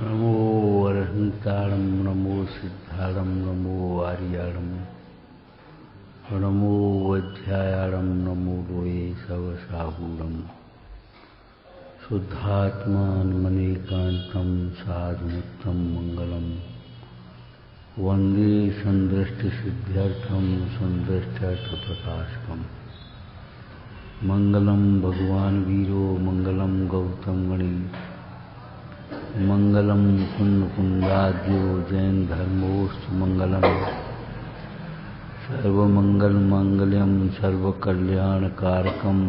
नमो अरहंताणं नमो सिद्धाणं नमो आर्याणं नमो वैद्यायाणं नमो लोये सवसाहूणं शुद्धात्मानमनेकान्तं साधुमुक्तं मंगलम वंदे संदृष्टिसिद्ध्यर्थं संदृष्ट्यर्थप्रकाशकम् मंगलम भगवान वीरो मंगलम गौतम गणी मंगलम कुंद कुंदाद्यो जैन धर्मोस्तु मंगलम सर्वमंगल मांगल्यम सर्वकल्याणकारकम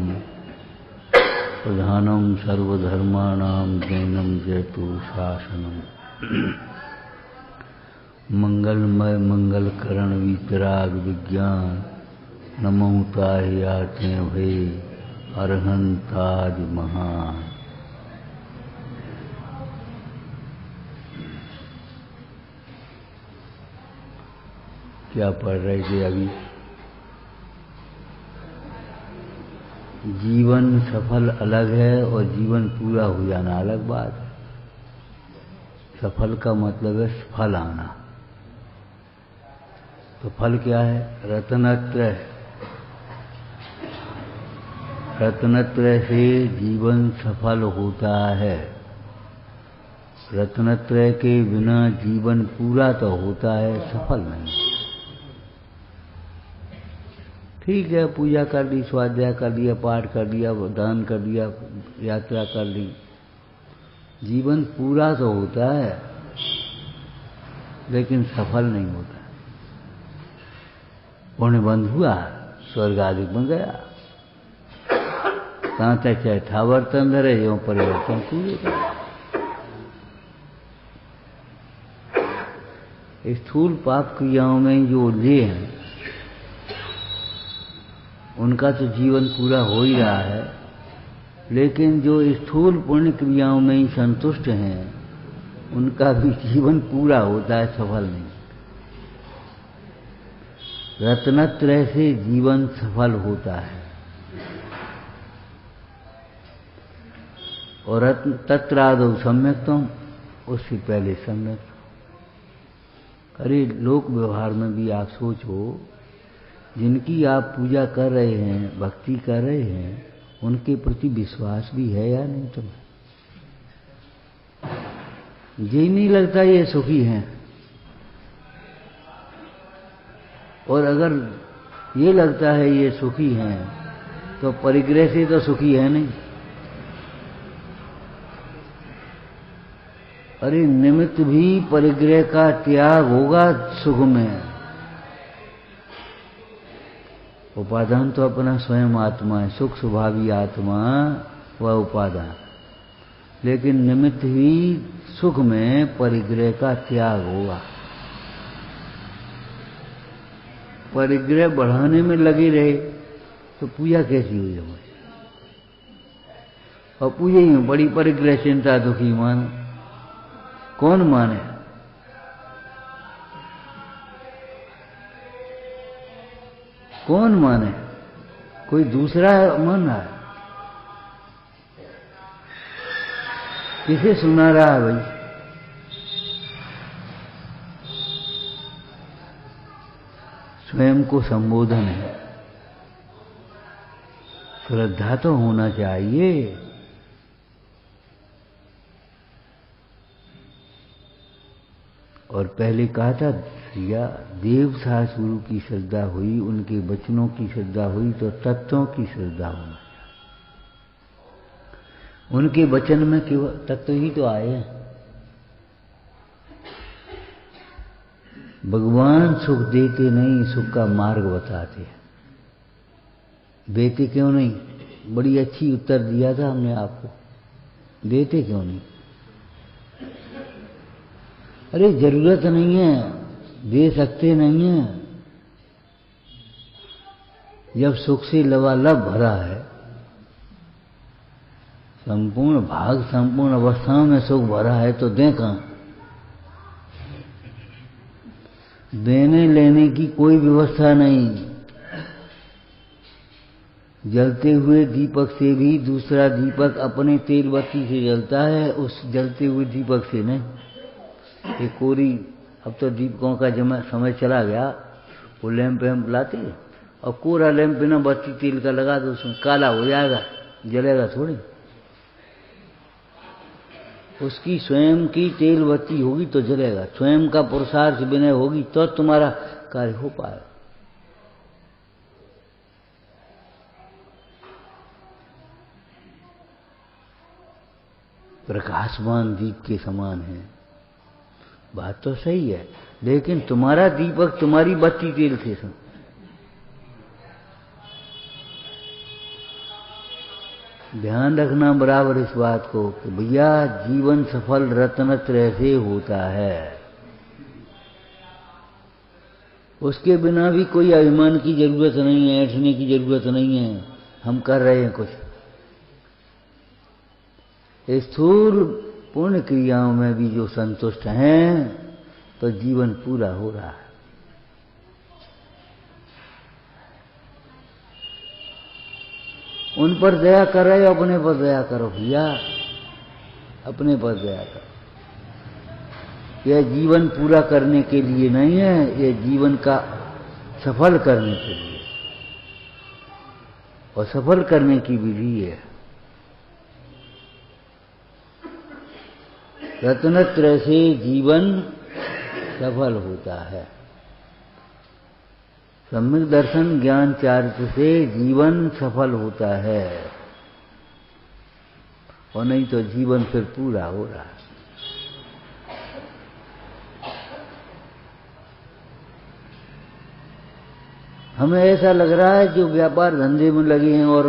प्रधानम सर्वधर्माणां जैनम जयतु शासनम मंगलमय मंगलकरण वितराग विज्ञान नमो ताहि आते भे अरहंताज महान। क्या पढ़ रहे थे अभी? जीवन सफल अलग है और जीवन पूरा हो जाना अलग बात है। सफल का मतलब है फल आना। तो फल क्या है? रत्नत्रय। रत्नत्रय से जीवन सफल होता है। रत्नत्रय के बिना जीवन पूरा तो होता है, सफल नहीं। ठीक है, पूजा कर ली, स्वाध्याय कर लिया, पाठ कर लिया, दान कर दिया, यात्रा कर ली, जीवन पूरा तो होता है लेकिन सफल नहीं होता। पुण्य बंद हुआ, स्वर्ग आदि बन गया। कहाँ तक चाहे था वर्तन धरे एवं परिवर्तन पूरे करे। स्थूल पाप क्रियाओं में जो उलझे हैं उनका तो जीवन पूरा हो ही रहा है, लेकिन जो स्थूल पुण्य क्रियाओं में ही संतुष्ट हैं उनका भी जीवन पूरा होता है, सफल नहीं। रत्नत्रय से जीवन सफल होता है। और रत्न तत्रादौ सम्यक्तम, उससे पहले सम्यक। अरे लोक व्यवहार में भी आप सोचो, जिनकी आप पूजा कर रहे हैं, भक्ति कर रहे हैं, उनके प्रति विश्वास भी है या नहीं तुम्हें? ये नहीं लगता ये सुखी हैं। और अगर ये लगता है ये सुखी हैं तो परिग्रह से तो सुखी है नहीं। अरे निमित्त भी परिग्रह का त्याग होगा सुख में। उपादान तो अपना स्वयं आत्मा है, सुख स्वभावी आत्मा वह उपादान, लेकिन निमित्त ही सुख में परिग्रह का त्याग होगा। परिग्रह बढ़ाने में लगे रहे तो पूजा कैसी हुई हमें? और पूजा ही में बड़ी परिग्रह चिंता दुखी मानो, कौन माने? कौन माने? कोई दूसरा मान रहा है? किसे सुना रहा है भाई? स्वयं को संबोधन है। श्रद्धा तो होना चाहिए। और पहले कहा था या देव सासुरु की श्रद्धा हुई, उनके वचनों की श्रद्धा हुई, तो तत्वों की श्रद्धा होना। उनके वचन में केवल तत्व ही तो आए हैं। भगवान सुख देते नहीं, सुख का मार्ग बताते हैं। देते क्यों नहीं? बड़ी अच्छी उत्तर दिया था हमने आपको। देते क्यों नहीं? अरे जरूरत नहीं है, दे सकते नहीं है। जब सुख से लबालब भरा है, संपूर्ण भाग संपूर्ण अवस्थाओं में सुख भरा है, तो दें कहां? देने लेने की कोई व्यवस्था नहीं। जलते हुए दीपक से भी दूसरा दीपक अपने तेल बत्ती से जलता है, उस जलते हुए दीपक से नहीं। ये कोरी, अब तो दीपकों का समय चला गया, वो लैंप वैम्प लाते और कोरा लैंप बिना बत्ती तेल का लगा दो, उसमें काला हो जाएगा, जलेगा थोड़ी। उसकी स्वयं की तेल बत्ती होगी तो जलेगा, स्वयं का पुरुषार्थ विनय होगी तो तुम्हारा कार्य हो पाए। प्रकाशमान दीप के समान है, बात तो सही है, लेकिन तुम्हारा दीपक तुम्हारी बत्ती तेल से ध्यान रखना बराबर इस बात को कि भैया जीवन सफल रत्नत्रय से होता है। उसके बिना भी कोई अभिमान की जरूरत नहीं है, ऐठने की जरूरत नहीं है, हम कर रहे हैं कुछ। स्थूल पुण्य क्रियाओं में भी जो संतुष्ट हैं तो जीवन पूरा हो रहा है। उन पर दया कर रहे हो, अपने पर दया करो भैया, अपने पर दया करो। यह जीवन पूरा करने के लिए नहीं है, यह जीवन का सफल करने के लिए, और सफल करने की विधि है। रत्नत्रय से जीवन सफल होता है। सम्यक दर्शन ज्ञान चारित्र से जीवन सफल होता है, और नहीं तो जीवन फिर पूरा हो रहा है। हमें ऐसा लग रहा है जो व्यापार धंधे में लगे हैं और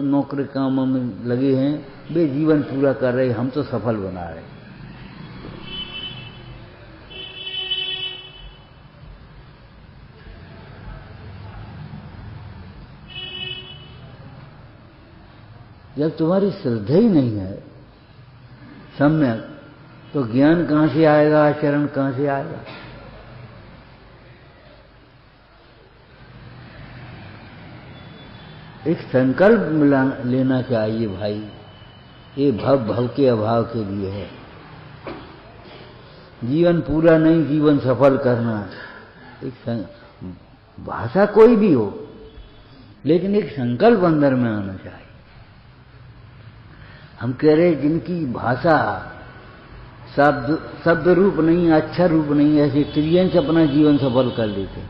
नौकरी कामों में लगे हैं वे जीवन पूरा कर रहे, हम तो सफल बना रहे। जब तुम्हारी श्रद्धा ही नहीं है सम्यक, तो ज्ञान कहां से आएगा, आचरण कहां से आएगा? एक संकल्प लेना चाहिए भाई, ये भव के अभाव के लिए है। जीवन पूरा नहीं, जीवन सफल करना। एक भाषा कोई भी हो, लेकिन एक संकल्प अंदर में आना चाहिए। हम कह रहे जिनकी भाषा शब्द रूप नहीं, अक्षर रूप नहीं, ऐसे त्रियंश अपना जीवन सफल कर लेते।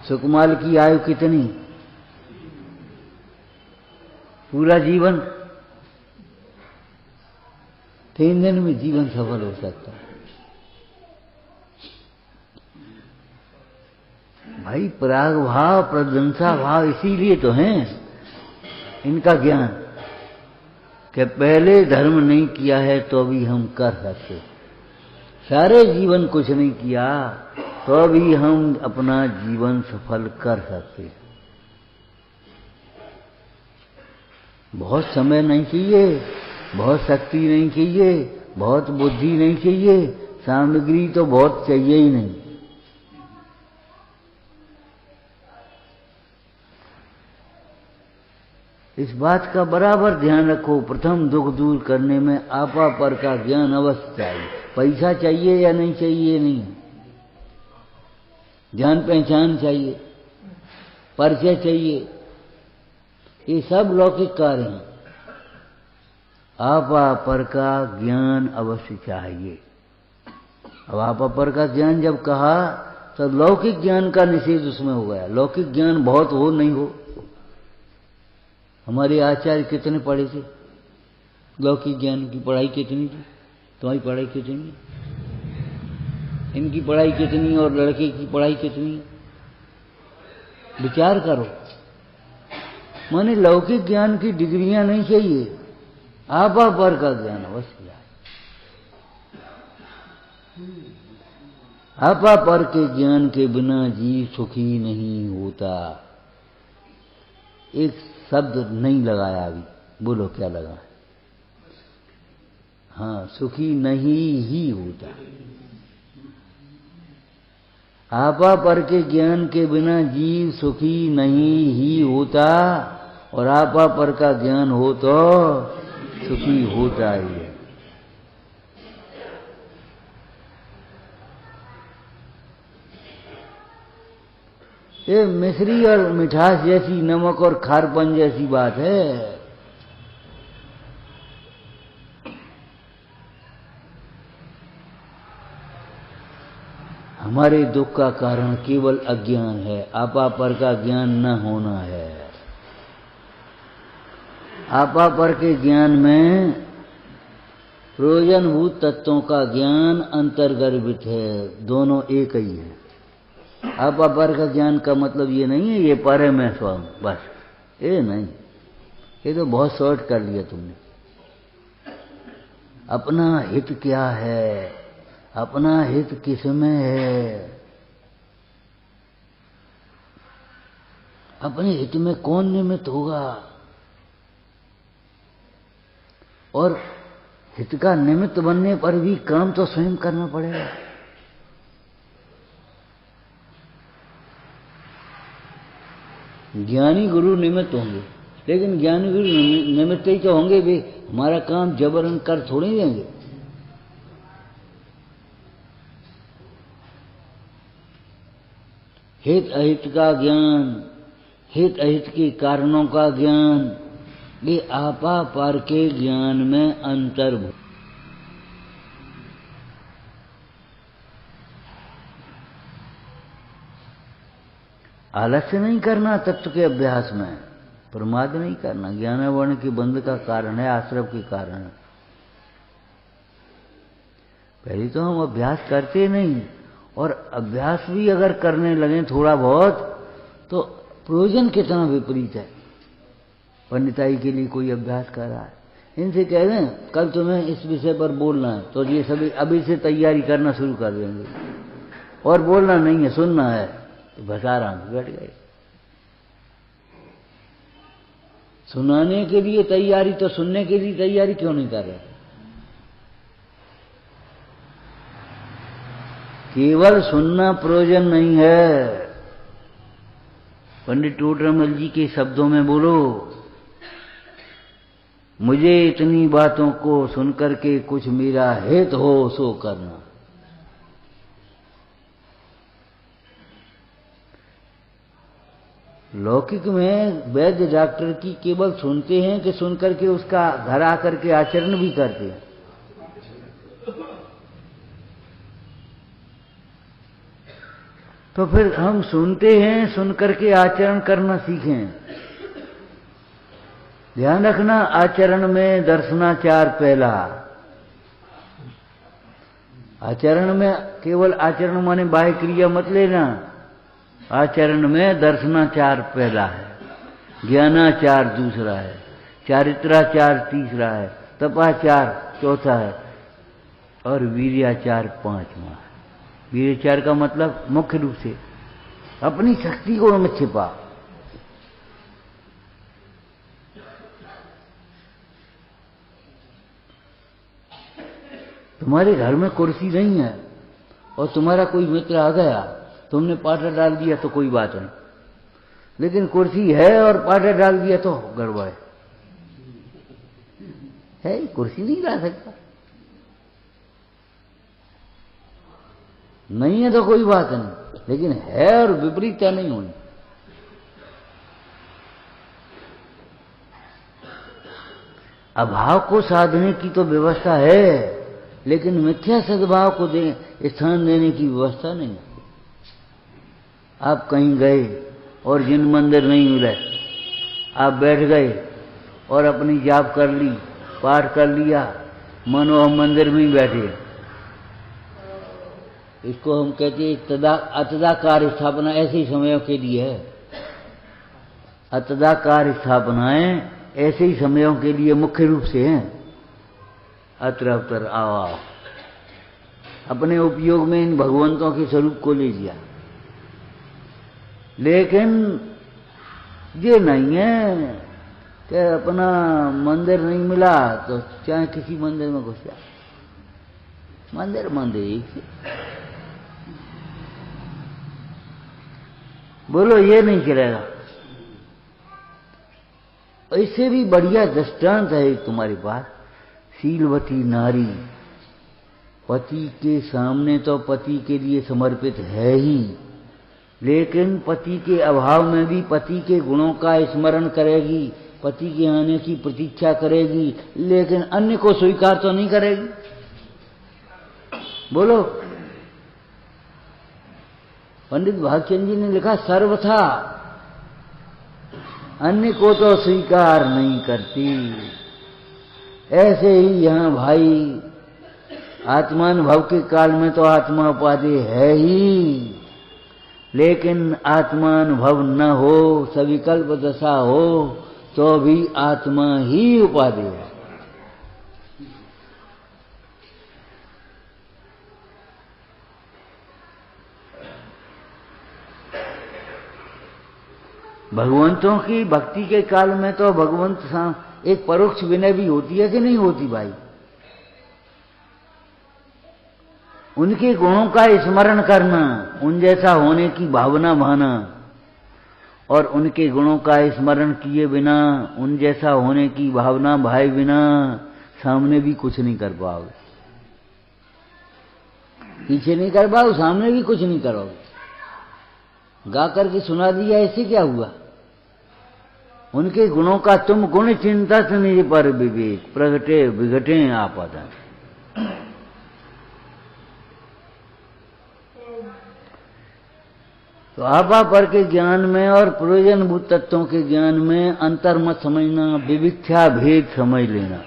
सुकुमार की आयु कितनी? पूरा जीवन। 3 दिन में जीवन सफल हो सकता है। भाई पराग भाव, प्रशंसा भाव इसीलिए तो हैं इनका ज्ञान, कि पहले धर्म नहीं किया है तो भी हम कर सकते। सारे जीवन कुछ नहीं किया तो भी हम अपना जीवन सफल कर सकते। बहुत समय नहीं चाहिए, बहुत शक्ति नहीं चाहिए, बहुत बुद्धि नहीं चाहिए, सामग्री तो बहुत चाहिए ही नहीं। इस बात का बराबर ध्यान रखो, प्रथम दुख दूर करने में आपा पर का ज्ञान अवश्य चाहिए। पैसा चाहिए या नहीं चाहिए, नहीं, जान पहचान चाहिए, परिचय चाहिए, ये सब लौकिक कार्य हैं। आपा पर का ज्ञान अवश्य चाहिए। अब आपा पर का ज्ञान जब कहा तो लौकिक ज्ञान का निषेध उसमें हो गया। लौकिक ज्ञान बहुत हो नहीं हो, हमारे आचार्य कितने पढ़े थे? लौकिक ज्ञान की पढ़ाई कितनी थी? तुम्हारी पढ़ाई कितनी? इनकी पढ़ाई कितनी और लड़के की पढ़ाई कितनी? विचार करो। माने लौकिक ज्ञान की डिग्रियां नहीं चाहिए, आपा पर का ज्ञान अवश्य है। आपा पर के ज्ञान के बिना जीव सुखी नहीं होता। एक शब्द नहीं लगाया अभी, बोलो क्या लगा? हाँ, सुखी नहीं ही होता। आपा पर के ज्ञान के बिना जीव सुखी नहीं ही होता, और आपा पर का ज्ञान हो तो सुखी होता ही है। ये मिश्री और मिठास जैसी, नमक और खारपन जैसी बात है। हमारे दुख का कारण केवल अज्ञान है, आपा पर का ज्ञान न होना है। आपा पर के ज्ञान में प्रयोजनभूत तत्वों का ज्ञान अंतर्गर्भित है, दोनों एक ही है। आपा पर का ज्ञान का मतलब ये नहीं है ये पर है मैं स्वयं, बस ये नहीं, ये तो बहुत शॉर्ट कर लिया तुमने। अपना हित क्या है, अपना हित किसमें है, अपने हित में कौन निमित्त होगा, और हित का निमित्त बनने पर भी काम तो स्वयं करना पड़ेगा। ज्ञानी गुरु निमित्त होंगे, लेकिन ज्ञानी गुरु निमित्त ही तो होंगे भी, हमारा काम जबरन कर थोड़े देंगे। हित अहित का ज्ञान, हित अहित के कारणों का ज्ञान, ये आपा पर के ज्ञान में अंतर्भूत। आलस्य नहीं करना तत्व के अभ्यास में, प्रमाद नहीं करना। ज्ञान वर्ण के बंध का कारण है, आश्रव के कारण है। पहले तो हम अभ्यास करते नहीं, और अभ्यास भी अगर करने लगे थोड़ा बहुत तो प्रयोजन कितना विपरीत है। पंडिताई के लिए कोई अभ्यास कर रहा है, इनसे कह रहे हैं कल तुम्हें इस विषय पर बोलना है, तो ये सभी अभी से तैयारी करना शुरू कर देंगे, और बोलना नहीं है सुनना है, तो बस आराम से बैठ गए। सुनाने के लिए तैयारी, तो सुनने के लिए तैयारी क्यों नहीं कर रहे? केवल सुनना प्रयोजन नहीं है। पंडित टोडरमल जी के शब्दों में बोलो, मुझे इतनी बातों को सुनकर के कुछ मेरा हित हो सो करना। लौकिक में वैद्य डॉक्टर की केवल सुनते हैं कि सुनकर के उसका घर आकर के आचरण भी करते हैं। तो फिर हम सुनते हैं, सुनकर के आचरण करना सीखें। ध्यान रखना, आचरण में दर्शनाचार पहला। आचरण में केवल आचरण माने बाह्य क्रिया मत लेना, आचरण में दर्शनाचार पहला है, ज्ञानाचार दूसरा है, चारित्राचार तीसरा है, तपाचार चौथा है, और वीर्याचार पांचवा है। वीर्याचार का मतलब मुख्य रूप से अपनी शक्ति को मत छिपा। तुम्हारे घर में कुर्सी नहीं है और तुम्हारा कोई मित्र आ गया, तुमने पाटा डाल दिया तो कोई बात नहीं, लेकिन कुर्सी है और पाटा डाल दिया तो गड़बड़ है। कुर्सी नहीं ला सकता, नहीं है तो कोई बात नहीं, लेकिन है और विपरीतता नहीं होनी। अभाव को साधने की तो व्यवस्था है, लेकिन मिथ्या सद्भाव को स्थान देने की व्यवस्था नहीं। आप कहीं गए और जिन मंदिर नहीं मिले, आप बैठ गए और अपनी जाप कर ली, पाठ कर लिया, मनो हम मंदिर में ही बैठे। इसको हम कहते हैं अतदाकार स्थापना। ऐसे ही समयों के लिए है, अतदाकार स्थापनाएं ऐसे ही समयों के लिए मुख्य रूप से हैं। अत्र अवतर आओ, अपने उपयोग में इन भगवंतों के स्वरूप को ले लिया, लेकिन ये नहीं है कि अपना मंदिर नहीं मिला तो चाहे किसी मंदिर में घुस जाए। मंदिर मंदिर एक से। बोलो ये नहीं चलेगा। ऐसे भी बढ़िया दृष्टांत है तुम्हारे पास। शीलवती नारी पति के सामने तो पति के लिए समर्पित है ही, लेकिन पति के अभाव में भी पति के गुणों का स्मरण करेगी, पति के आने की प्रतीक्षा करेगी, लेकिन अन्य को स्वीकार तो नहीं करेगी। बोलो। पंडित भागचंद जी ने लिखा सर्वथा अन्य को तो स्वीकार नहीं करती। ऐसे ही यहां भाई आत्मानुभव के काल में तो आत्मा उपादेय है ही, लेकिन आत्मानुभव न हो, सविकल्प दशा हो, तो भी आत्मा ही उपादेय है। भगवंतों की भक्ति के काल में तो भगवंत एक परोक्ष विनय भी होती है कि नहीं होती भाई? उनके गुणों का स्मरण करना, उन जैसा होने की भावना भाना, और उनके गुणों का स्मरण किए बिना, उन जैसा होने की भावना भाए बिना सामने भी कुछ नहीं कर पाओगे। पीछे नहीं कर पाओ, सामने भी कुछ नहीं करोगे। गा करके सुना दिया, ऐसे क्या हुआ? उनके गुणों का तुम गुण चिंतत निज पर विवेक, प्रगटे विघटे आपदा। तो आपा पर के ज्ञान में और प्रयोजनभूत तत्वों के ज्ञान में अंतर मत समझना, विविख्या भेद समझ लेना।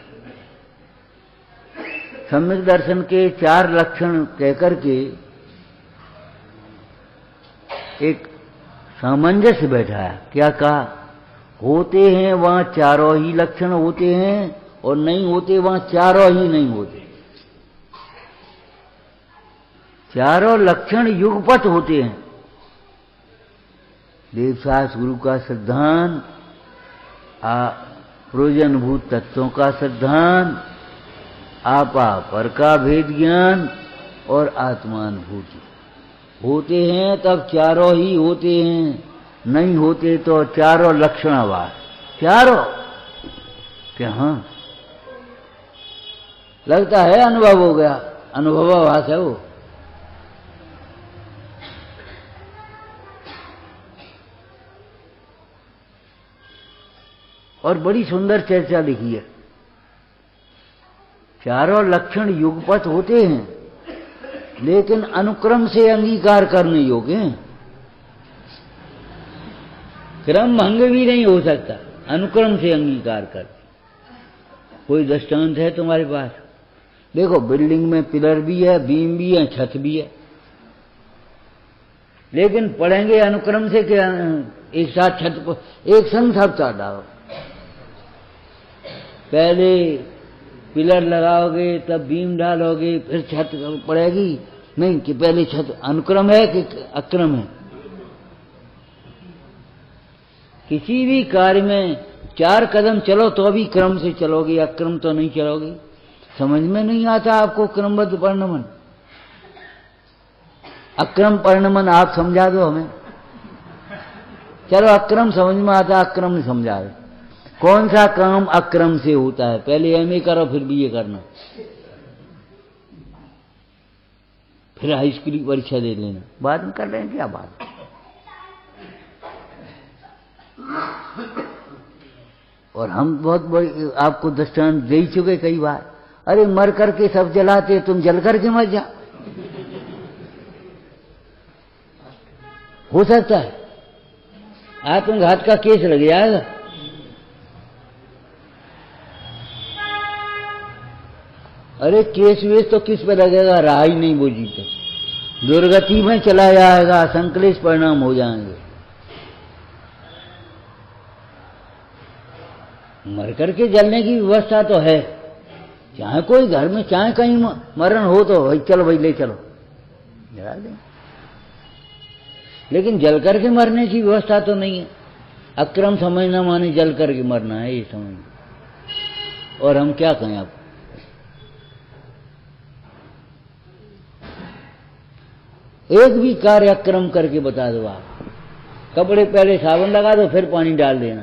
सम्यक दर्शन के 4 लक्षण कहकर के एक सामंजस्य बैठाया। क्या कहा? होते हैं वहां चारों ही लक्षण होते हैं, और नहीं होते वहां चारों ही नहीं होते। चारों लक्षण युगपत होते हैं। देवशास गुरु का सिद्धांत, प्रयोजनभूत तत्वों का सिद्धांत, आपा पर का भेद ज्ञान और आत्मानुभूति होते हैं, तब चारों ही होते हैं। नहीं होते तो चारों लक्षणवाद, चारों क्या? हाँ, लगता है अनुभव हो गया, अनुभवाभास है वो। और बड़ी सुंदर चर्चा लिखी है। चारों लक्षण युगपत होते हैं, लेकिन अनुक्रम से अंगीकार करने योग्य हैं। क्रम भंग भी नहीं हो सकता, अनुक्रम से अंगीकार कर। कोई दृष्टांत है तुम्हारे पास? देखो, बिल्डिंग में पिलर भी है, बीम भी है, छत भी है, लेकिन पढ़ेंगे अनुक्रम से कि एक साथ छत को एक संग सब चार डालो। पहले पिलर लगाओगे, तब बीम डालोगे, फिर छत पड़ेगी? नहीं, कि पहले छत। अनुक्रम है कि अक्रम है? किसी भी कार्य में 4 कदम चलो तो भी क्रम से चलोगे, अक्रम तो नहीं चलोगे। समझ में नहीं आता आपको क्रमबद्ध परिणमन? अक्रम परिणमन आप समझा दो हमें। चलो, अक्रम समझ में आता, अक्रम नहीं समझा रहे। कौन सा काम अक्रम से होता है? पहले एमए करो, फिर बीए करना, फिर हाई स्कूल की परीक्षा दे लेना, बाद में कर रहे हैं क्या बात? और हम बहुत बड़ी आपको दृष्टांत दे चुके कई बार। अरे मर करके सब जलाते, तुम जल करके मर जा। हो सकता है आत्मघात का केस लग जाएगा। अरे केस वेस तो किस पे लगेगा? रहा ही नहीं वो जीते, दुर्गति में चला जाएगा, संकलेश परिणाम हो जाएंगे। मर करके जलने की व्यवस्था तो है, चाहे कोई घर में चाहे कहीं मरण हो तो भाई चलो, भाई ले चलो, जला दें। लेकिन जल करके मरने की व्यवस्था तो नहीं है। अक्रम समझना माने जल करके मरना है, ये समझ। और हम क्या कहें आपको? एक भी कार्य अक्रम करके बता दो आप, कपड़े पहले साबुन लगा दो फिर पानी डाल देना,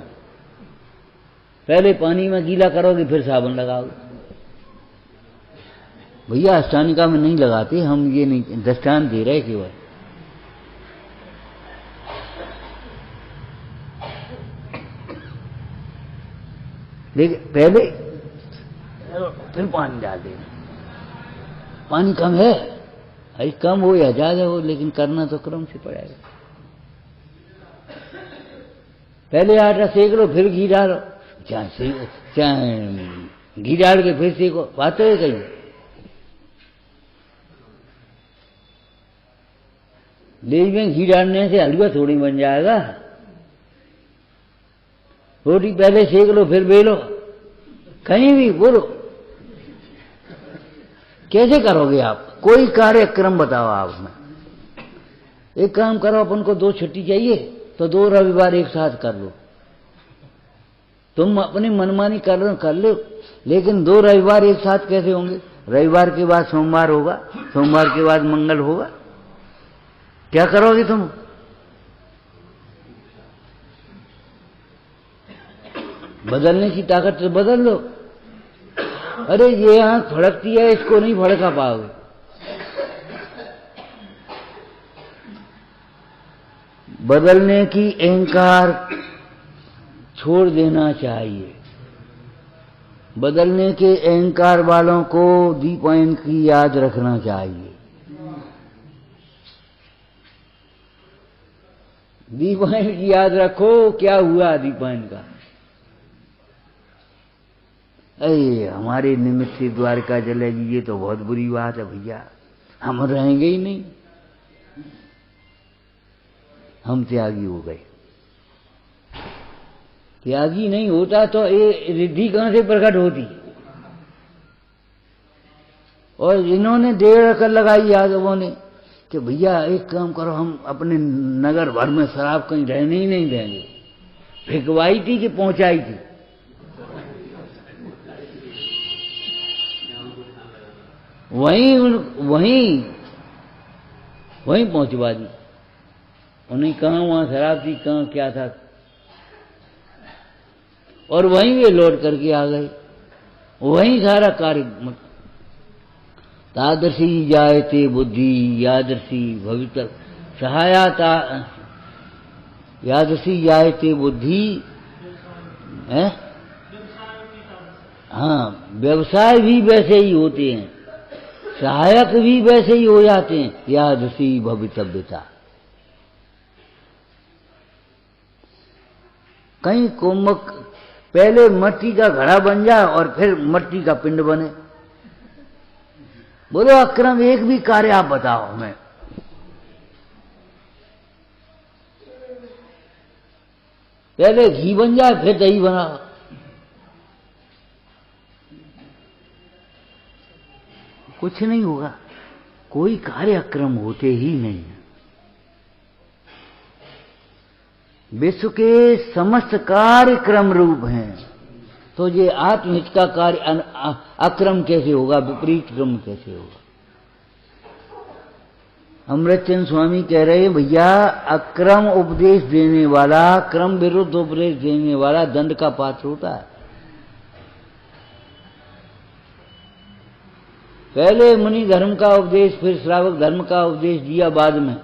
पहले पानी में गीला करोगे फिर साबुन लगाओगे। भैया अष्टानिका में नहीं लगाते हम, ये नहीं दृष्टांत दे रहे केवल। लेकिन पहले फिर पानी डाल देना। पानी कम है, अरे कम हो या ज्यादा हो, लेकिन करना तो क्रम से पड़ेगा। पहले आटा सेक लो फिर घी डालो, चाहे घी डाल के फिर सेको, बात है कहीं। लेज में घी डालने से हलवा थोड़ी बन जाएगा। रोटी पहले सेक लो फिर बेलो, कहीं भी बोलो कैसे करोगे आप? कोई कार्यक्रम बताओ आप में। एक काम करो, अपन को 2 छुट्टी चाहिए तो 2 रविवार एक साथ कर लो। तुम अपनी मनमानी कर लो, लेकिन 2 रविवार एक साथ कैसे होंगे? रविवार के बाद सोमवार होगा, सोमवार के बाद मंगल होगा, क्या करोगे तुम? बदलने की ताकत से बदल लो। अरे ये आंख फड़कती है, इसको नहीं फड़का पाओगे। बदलने की अहंकार छोड़ देना चाहिए। बदलने के अहंकार वालों को दीपायन की याद रखना चाहिए। दीपायन की याद रखो, क्या हुआ दीपायन का? अरे हमारे निमित्त से द्वारका जलेगी, ये तो बहुत बुरी बात है भैया, हम रहेंगे ही नहीं, हम त्यागी हो गए। त्यागी नहीं होता तो ये रिद्धि कहां से प्रकट होती? और इन्होंने देर अकल लगाई यादवों ने कि भैया एक काम करो, हम अपने नगर भर में शराब कहीं रहने ही नहीं देंगे। फेंकवाई थी कि पहुंचाई थी? वहीं पहुंचवा दी। उन्हें कहा वहां शराब थी, कहां क्या था, और वहीं वे लौट करके आ गए। वहीं सारा कार्य। तादृशी जायते बुद्धि यादृशी भवितव्य सहायता, यादृशी जायते बुद्धि है। हाँ, व्यवसाय भी वैसे ही होते हैं, सहायक भी वैसे ही हो जाते हैं। यादृशी भवितव्यता, कहीं कुम्भक पहले मट्टी का घड़ा बन जाए और फिर मट्टी का पिंड बने। बोलो अक्रम एक भी कार्य आप बताओ हमें। पहले घी बन जाए फिर दही बनाओ। कुछ नहीं होगा, कोई कार्यक्रम होते ही नहीं। विश्व के समस्त कार्यक्रम रूप हैं, तो ये आत्महित का कार्य अक्रम कैसे होगा, विपरीत क्रम कैसे होगा? अमृतचंद स्वामी कह रहे हैं भैया, अक्रम उपदेश देने वाला, क्रम विरुद्ध उपदेश देने वाला दंड का पात्र होता है। पहले मुनि धर्म का उपदेश, फिर श्रावक धर्म का उपदेश दिया बाद में।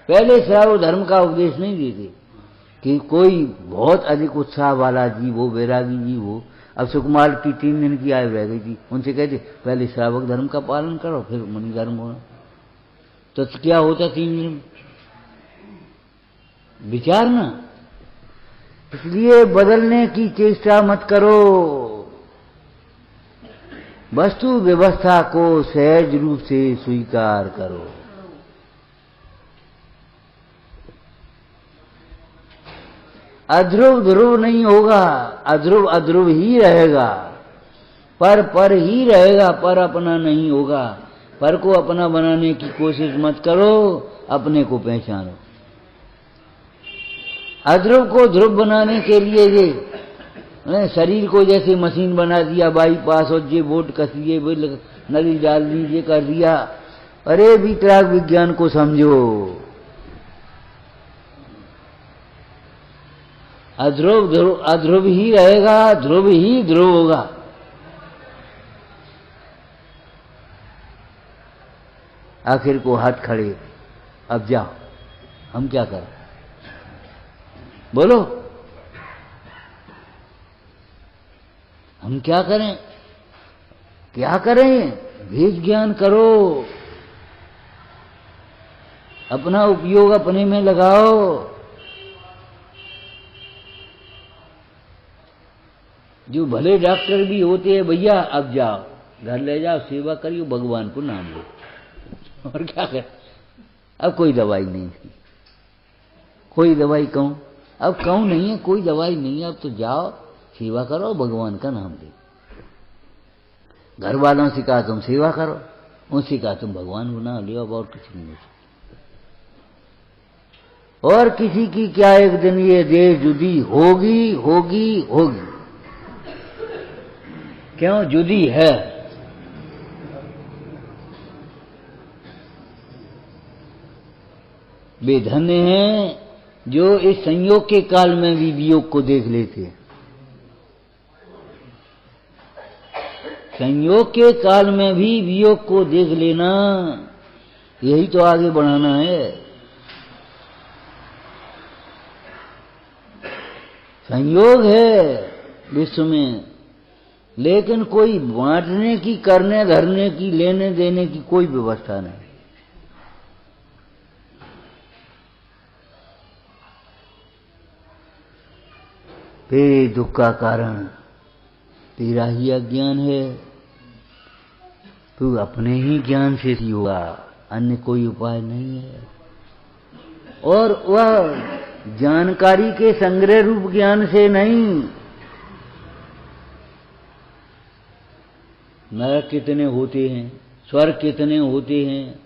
पहले श्रावक धर्म का उपदेश नहीं देते कि कोई बहुत अधिक उत्साह वाला जीव हो, वैरागी जीव हो। अब सुकुमार की 3 दिन की आयु रह गई थी, उनसे कहते पहले श्रावक धर्म का पालन करो फिर मुनि धर्म होना। तो क्या होता 3 दिन? विचारना। इसलिए बदलने की चेष्टा मत करो, वस्तु व्यवस्था को सहज रूप से स्वीकार करो। अध्रुव ध्रुव नहीं होगा, अध्रुव अध्रुव ही रहेगा, पर ही रहेगा, पर अपना नहीं होगा। पर को अपना बनाने की कोशिश मत करो, अपने को पहचानो। अध्रुव को ध्रुव बनाने के लिए ये शरीर को जैसे मशीन बना दिया, बाईपास और ये बोट कस दिए, नली डाल दी, ये कर दिया। अरे वितराग विज्ञान को समझो। अध्रुव ही रहेगा, ध्रुव ही ध्रुव होगा। आखिर को हाथ खड़े, अब जाओ, हम क्या करें? बोलो, हम क्या करें? क्या करें? भेद ज्ञान करो, अपना उपयोग अपने में लगाओ। जो भले डॉक्टर भी होते हैं, भैया अब जाओ, घर ले जाओ, सेवा करियो, भगवान को नाम लो, और क्या करें? अब कोई दवाई नहीं, कोई दवाई कहूं, अब कहूं नहीं है, कोई दवाई नहीं है, अब तो जाओ, सेवा करो, भगवान का नाम लो। घर वालों से कहा तुम सेवा करो, उनसे कहा तुम भगवान को नाम लो, अब और कुछ नहीं हो सकता। और किसी की क्या एक दिन ये देह जुदी होगी होगी होगी। क्यों जुदी है? वे धन्य हैं जो इस संयोग के काल में भी वियोग को देख लेते हैं। संयोग के काल में भी वियोग को देख लेना, यही तो आगे बढ़ाना है। संयोग है विश्व में, लेकिन कोई बांटने की, करने धरने की, लेने देने की कोई व्यवस्था नहीं। तेरे दुख का कारण तेरा ही अज्ञान है। तू अपने ही ज्ञान से ही होगा, अन्य कोई उपाय नहीं है। और वह जानकारी के संग्रह रूप ज्ञान से नहीं। नरक कितने होते हैं, स्वर्ग कितने होते हैं,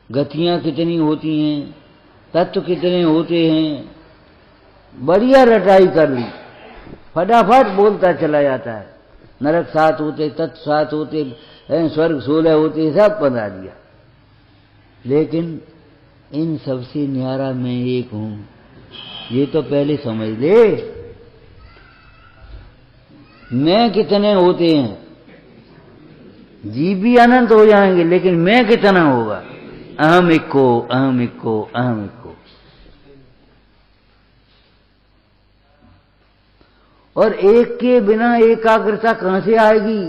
गतियां कितनी होती हैं, तत्व कितने होते हैं, बढ़िया रटाई कर ली, फटाफट बोलता चला जाता है। नरक 7 होते, तत्व 7 होते, स्वर्ग 16 होते, सब बता दिया। लेकिन इन सबसे न्यारा मैं एक हूं, ये तो पहले समझ ले। मैं कितने होते हैं, जीव भी अनंत हो जाएंगे, लेकिन मैं कितना होगा? अहम इक्को, अहम इक्को, अहम इक्को। और एक के बिना एकाग्रता कहां से आएगी?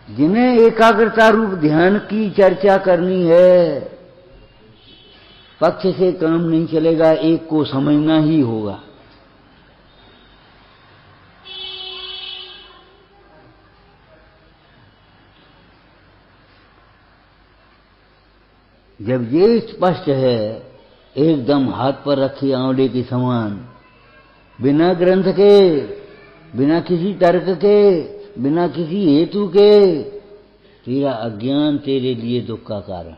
जिन्हें एकाग्रता रूप ध्यान की चर्चा करनी है, पक्ष से काम नहीं चलेगा, एक को समझना ही होगा। जब ये स्पष्ट है, एकदम हाथ पर रखी आंवले के समान, बिना ग्रंथ के, बिना किसी तर्क के, बिना किसी हेतु के, तेरा अज्ञान तेरे लिए दुख का कारण,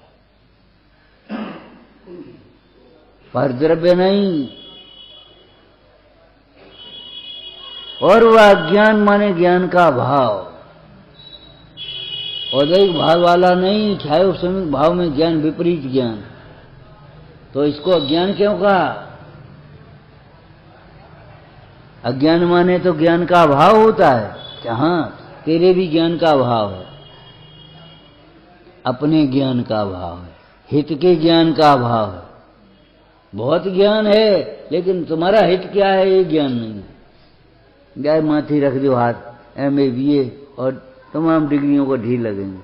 पर द्रव्य नहीं। और वह अज्ञान माने ज्ञान का भाव, औदैहिक भाव वाला नहीं, छायोसमिक भाव में ज्ञान, विपरीत ज्ञान। तो इसको अज्ञान क्यों कहा? अज्ञान माने तो ज्ञान का अभाव होता है। हाँ, तेरे भी ज्ञान का अभाव है, अपने ज्ञान का अभाव है, हित के ज्ञान का अभाव है। बहुत ज्ञान है, लेकिन तुम्हारा हित क्या है ये ज्ञान नहीं है। गाय माथी रख दो हाथ, MA BA और तमाम डिग्रियों को ढील लगेंगे।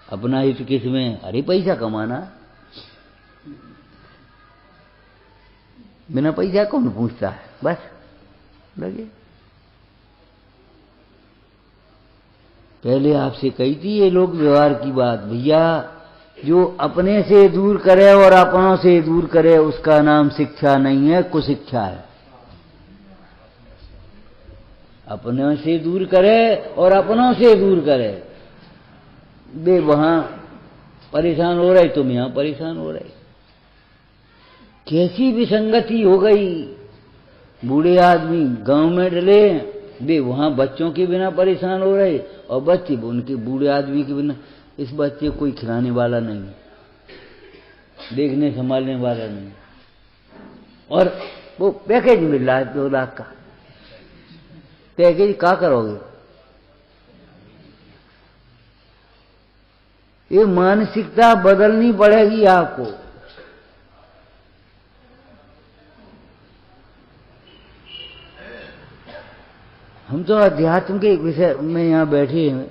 अपना हित किस में? अरे पैसा कमाना। बिना पैसा कौन पूछता है? बस लगे। पहले आपसे कही थी ये लोक व्यवहार की बात, भैया जो अपने से दूर करे और अपनों से दूर करे, उसका नाम शिक्षा नहीं है, कुशिक्षा है। अपनों से दूर करे और अपनों से दूर करे, वे वहां परेशान हो रहे, तुम यहां परेशान हो रहे। कैसी विसंगति हो गई। बूढ़े आदमी गांव में डले, वे वहां बच्चों के बिना परेशान हो रहे, और बच्चे उनके बूढ़े आदमी के बिना। इस बच्चे को कोई खिलाने वाला नहीं, देखने संभालने वाला नहीं, और वो पैकेज मिल रहा है 2 लाख का। पैकेज क्या करोगे? ये मानसिकता बदलनी पड़ेगी आपको। हम तो अध्यात्म के विषय में यहाँ बैठे हैं।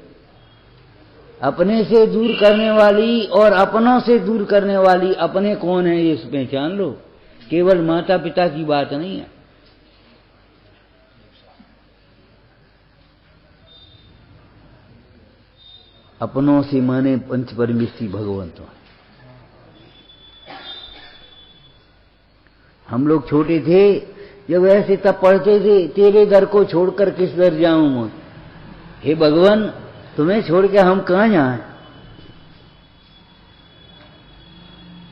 अपने से दूर करने वाली और अपनों से दूर करने वाली, अपने कौन है ये पहचान लो। केवल माता पिता की बात नहीं है। अपनों से माने पंच परमेश्वरी भगवंत। हम लोग छोटे थे जब ऐसे तब पढ़ते थे, तेरे दर को छोड़कर किस दर जाऊं मैं। हे भगवान, तुम्हें छोड़ के हम कहां जाएं।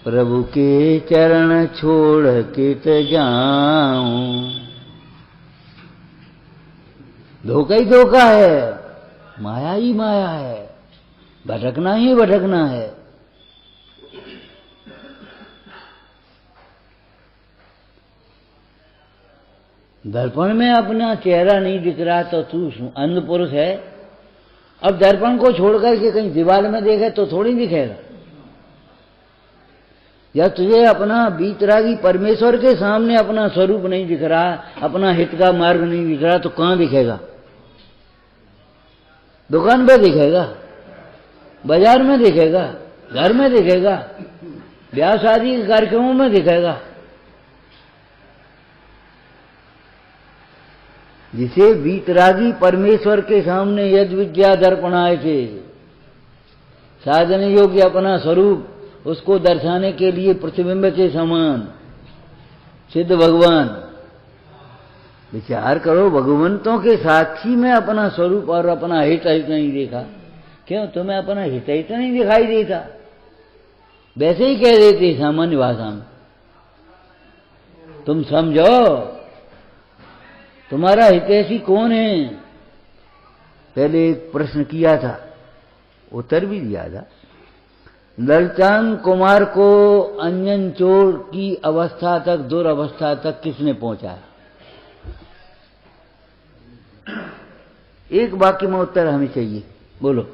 प्रभु के चरण छोड़ के तो जाऊं। धोखा ही धोखा है, माया ही माया है, भटकना ही भटकना है। दर्पण में अपना चेहरा नहीं दिख रहा तो तू अंध पुरुष है। अब दर्पण को छोड़कर के कहीं दीवार में देखे तो थोड़ी दिखेगा। या तुझे अपना बीतरागी परमेश्वर के सामने अपना स्वरूप नहीं दिख रहा, अपना हित का मार्ग नहीं दिख रहा, तो कहां दिखेगा? दुकान पे दिखेगा, बाजार में दिखेगा, घर में दिखेगा, ब्याह शादी के कार्यक्रमों में दिखेगा। जिसे वीतरागी परमेश्वर के सामने यद विद्या दर्पणाए थे, साधन योग्य अपना स्वरूप उसको दर्शाने के लिए प्रतिबिंब के समान सिद्ध भगवान। विचार करो, भगवंतों के साक्षी में अपना स्वरूप और अपना हित नहीं देखा। क्यों? तुम्हें अपना हित नहीं दिखाई देता? वैसे ही कह देते सामान्य भाषा में। तुम समझो तुम्हारा हितैषी कौन है। पहले एक प्रश्न किया था, उत्तर भी दिया था। ललितांग कुमार को अंजन चोर की अवस्था तक, दुरावस्था तक किसने पहुंचाया? एक वाक्य में उत्तर हमें चाहिए, बोलो।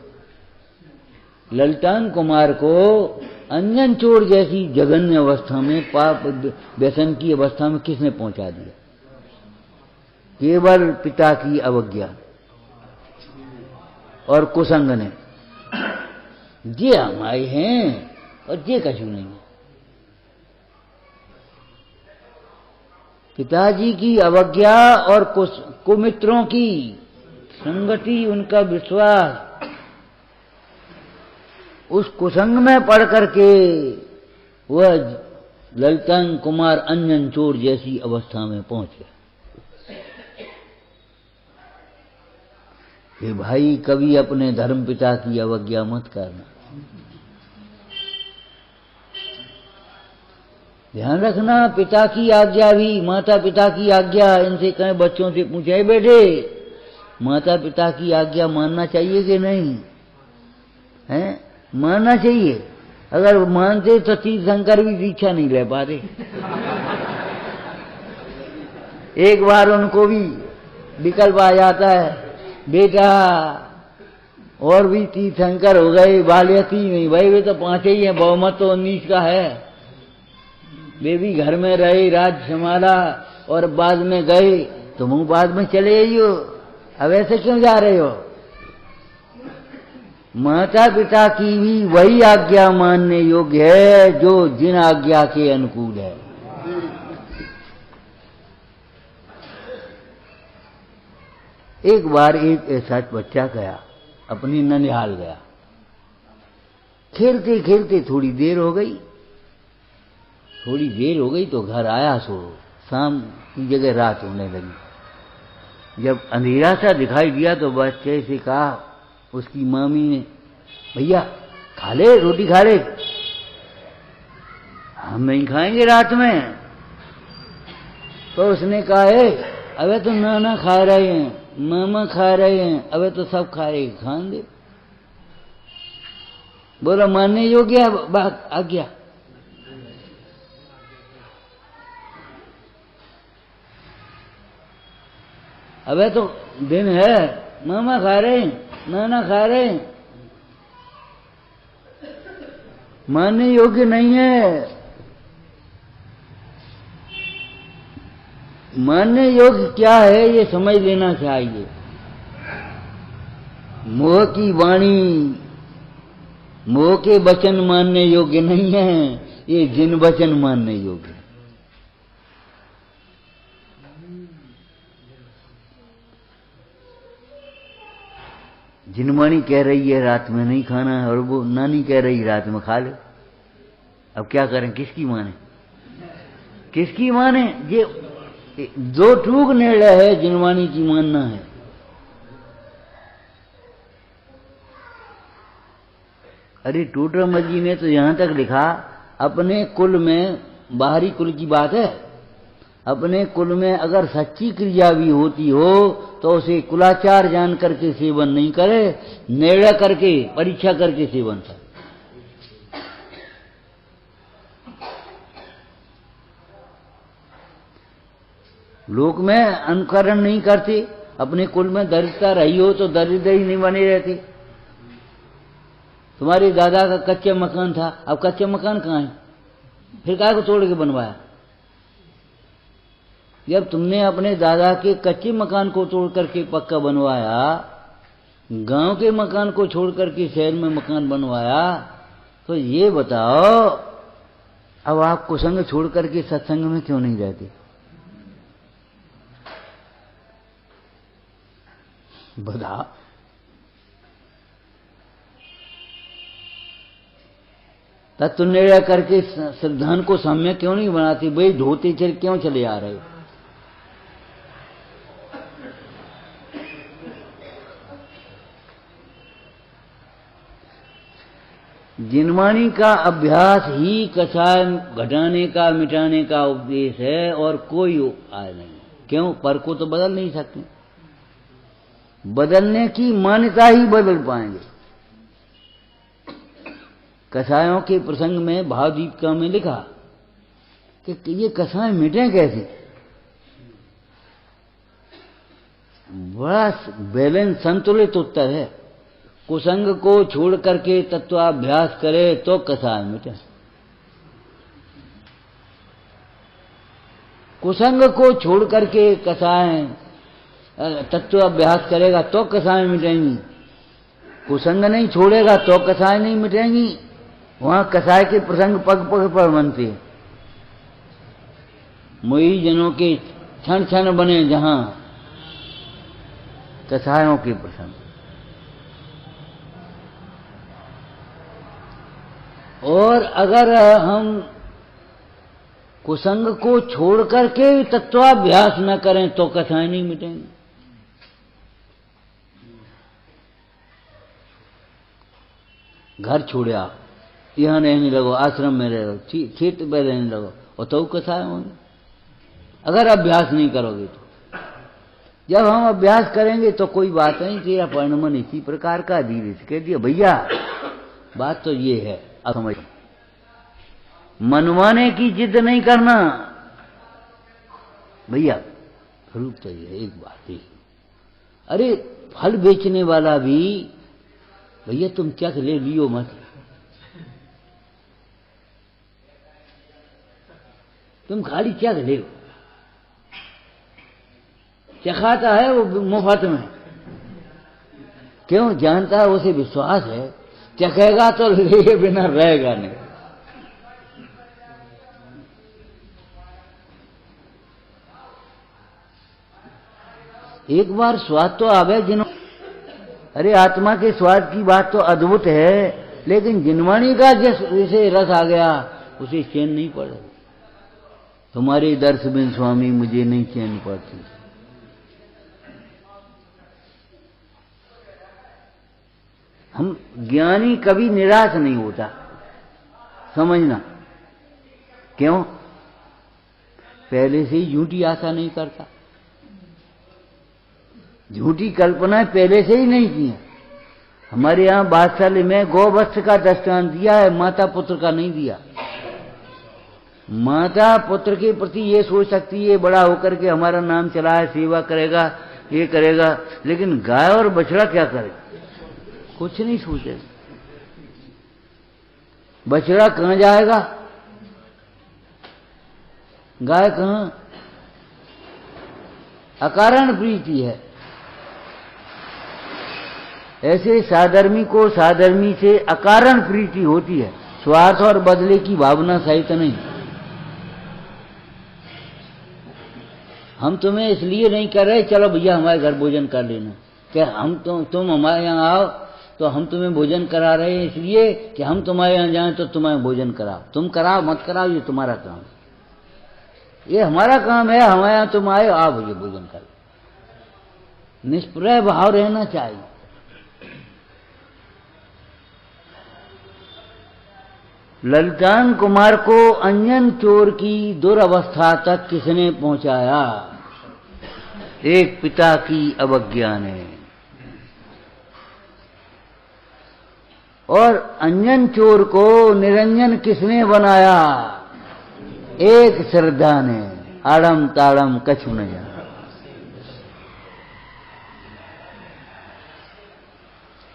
ललितांग कुमार को अंजन चोर जैसी जघन्य अवस्था में, पाप व्यसन की अवस्था में किसने पहुंचा दिया? केवल पिता की अवज्ञा और कुसंग ने। ये हमारे हैं और ये कछु नहीं है। पिताजी की अवज्ञा और कुमित्रों की संगति, उनका विश्वास, उस कुसंग में पढ़ करके वह ललितांग कुमार अंजन चोर जैसी अवस्था में पहुंच गया। कि भाई कभी अपने धर्म पिता की अवज्ञा मत करना। ध्यान रखना, पिता की आज्ञा भी, माता पिता की आज्ञा, इनसे कहें, बच्चों से पूछे, बेटे माता पिता की आज्ञा मानना चाहिए कि नहीं है? मानना चाहिए। अगर मानते तो तीर्थंकर भी दीक्षा नहीं ले पाते। एक बार उनको भी विकल्प आ जाता है, बेटा और भी तीर्थंकर हो गए, बालियती नहीं भाई, वे तो 5 ही हैं, बहुमत तो 19 का है। वे भी घर में रहे, राज संभाला और बाद में गए, तुम बाद में चले आइयो, अब ऐसे क्यों जा रहे हो? माता पिता की भी वही आज्ञा मानने योग्य है जो जिन आज्ञा के अनुकूल है। एक बार एक ऐसा बच्चा गया, अपनी ननिहाल गया। खेलते खेलते थोड़ी देर हो गई तो घर आया। सो शाम की जगह रात होने लगी। जब अंधेरा सा दिखाई दिया तो बच्चे से कहा, उसकी मामी ने, भैया खा ले, रोटी खा ले। हम नहीं खाएंगे रात में। तो उसने कहा, अबे तो नाना खा रहे हैं, मामा खा रहे हैं, अबे तो सब खाए, खान दे। बोला मानने योग्य बात आज्ञा। अबे तो दिन है, मामा खा रहे, नाना खा रहे, मानने योग्य नहीं है। मानने योग्य क्या है ये समझ लेना चाहिए। मोह की वाणी, मोह के वचन मानने योग्य नहीं है, ये जिन वचन मानने योग्य है। जिनवाणी कह रही है रात में नहीं खाना है और वो नानी कह रही रात में खा ले। अब क्या करें, किसकी माने, किसकी माने? ये दो टूक निर्णय है, जिनवाणी की मानना है। अरे टूटरमल जी ने तो यहां तक लिखा, अपने कुल में, बाहरी कुल की बात है, अपने कुल में अगर सच्ची क्रिया भी होती हो तो उसे कुलाचार जान करके सेवन नहीं करे, निर्णय करके, परीक्षा करके सेवन करे। लोक में अनुकरण नहीं करते, अपने कुल में दरिद्रता रही हो तो दरिद्र ही नहीं बने रहते। तुम्हारे दादा का कच्चा मकान था, अब कच्चा मकान कहाँ है, फिर काहे को तोड़ के बनवाया? जब तुमने अपने दादा के कच्चे मकान को तोड़ करके पक्का बनवाया, गांव के मकान को छोड़ करके शहर में मकान बनवाया, तो ये बताओ अब आप कुसंग छोड़ करके सत्संग में क्यों नहीं रहते? बता। तत्व निर्णय करके श्रद्धान को सम्यक क्यों नहीं बनाती? भाई धोते चल क्यों चले आ रहे हो? जिनवाणी का अभ्यास ही कषाय घटाने का, मिटाने का उपदेश है और कोई उपाय नहीं। क्यों? पर को तो बदल नहीं सकते, बदलने की मान्यता ही बदल पाएंगे। कषायों के प्रसंग में भावदीपिका में लिखा कि ये कषाय मिटे कैसे? बड़ा बैलेंस, संतुलित उत्तर है। कुसंग को छोड़ करके तत्वाभ्यास करे तो कषाय मिटे। कुसंग को छोड़ करके कषाय तत्वाभ्यास करेगा तो कषाय मिटेंगी। कुसंग नहीं छोड़ेगा तो कषाय नहीं मिटेंगी। वहां कषाय के प्रसंग पग पग पर बनते। मोही जनों के क्षण क्षण बने जहां कषायों के प्रसंग। और अगर हम कुसंग को छोड़ करके तत्वाभ्यास न करें तो कषाय नहीं मिटेंगे। घर छोड़िया, यहां रहने लगो, आश्रम में रहो, क्षेत्र में रहने लगो, और तो कषाय होंगे अगर अभ्यास नहीं करोगे तो। जब हम अभ्यास करेंगे तो कोई बात नहीं, तेरा परिणमन इसी प्रकार का। धीरे से कह दिया भैया बात तो ये है, अब समझ। मनवाने की जिद नहीं करना भैया, स्वरूप तो ये एक बात ही। अरे फल बेचने वाला भी, भैया तुम चख ले लियो मत, तुम खाली चख ले। चखाता है वो मुफ्त में, क्यों? जानता है, उसे विश्वास है चखेगा तो ले बिना रहेगा नहीं। एक बार स्वाद तो आवे जिन्हों, अरे आत्मा के स्वाद की बात तो अद्भुत है, लेकिन जिनवाणी का जैसे रस आ गया उसे चैन नहीं पड़े। तुम्हारे दर्श बिन स्वामी मुझे नहीं चैन पड़ती। हम ज्ञानी कभी निराश नहीं होता, समझना। क्यों? पहले से ही झूठी आशा नहीं करता, झूठी कल्पना पहले से ही नहीं की है। हमारे यहां बादशाह में गौवत्स का दृष्टांत दिया है, माता पुत्र का नहीं दिया। माता पुत्र के प्रति ये सोच सकती है बड़ा होकर के हमारा नाम चला है, सेवा करेगा, ये करेगा, लेकिन गाय और बछड़ा क्या करे? कुछ नहीं सोचे। बछड़ा कहां जाएगा, गाय कहां? अकारण प्रीति है। ऐसे साधर्मी को साधर्मी से अकारण प्रीति होती है, स्वार्थ और बदले की भावना सहित नहीं। हम तुम्हें इसलिए नहीं कर रहे चलो भैया हमारे घर भोजन कर लेना, क्या हम तुम हमारे यहाँ आओ तो हम तुम्हें भोजन करा रहे हैं इसलिए कि हम तुम्हारे यहाँ जाएं तो तुम्हें भोजन कराओ। तुम कराओ मत कराओ ये तुम्हारा काम, ये हमारा काम है। हमारे यहाँ तुम आए, आओ भैया भोजन कर। निष्प्रय भाव रहना चाहिए। ललितान कुमार को अंजन चोर की दुरवस्था तक किसने पहुंचाया? एक पिता की अवज्ञा ने। और अंजन चोर को निरंजन किसने बनाया? एक श्रद्धा ने। आड़म ताड़म कछु न जाना।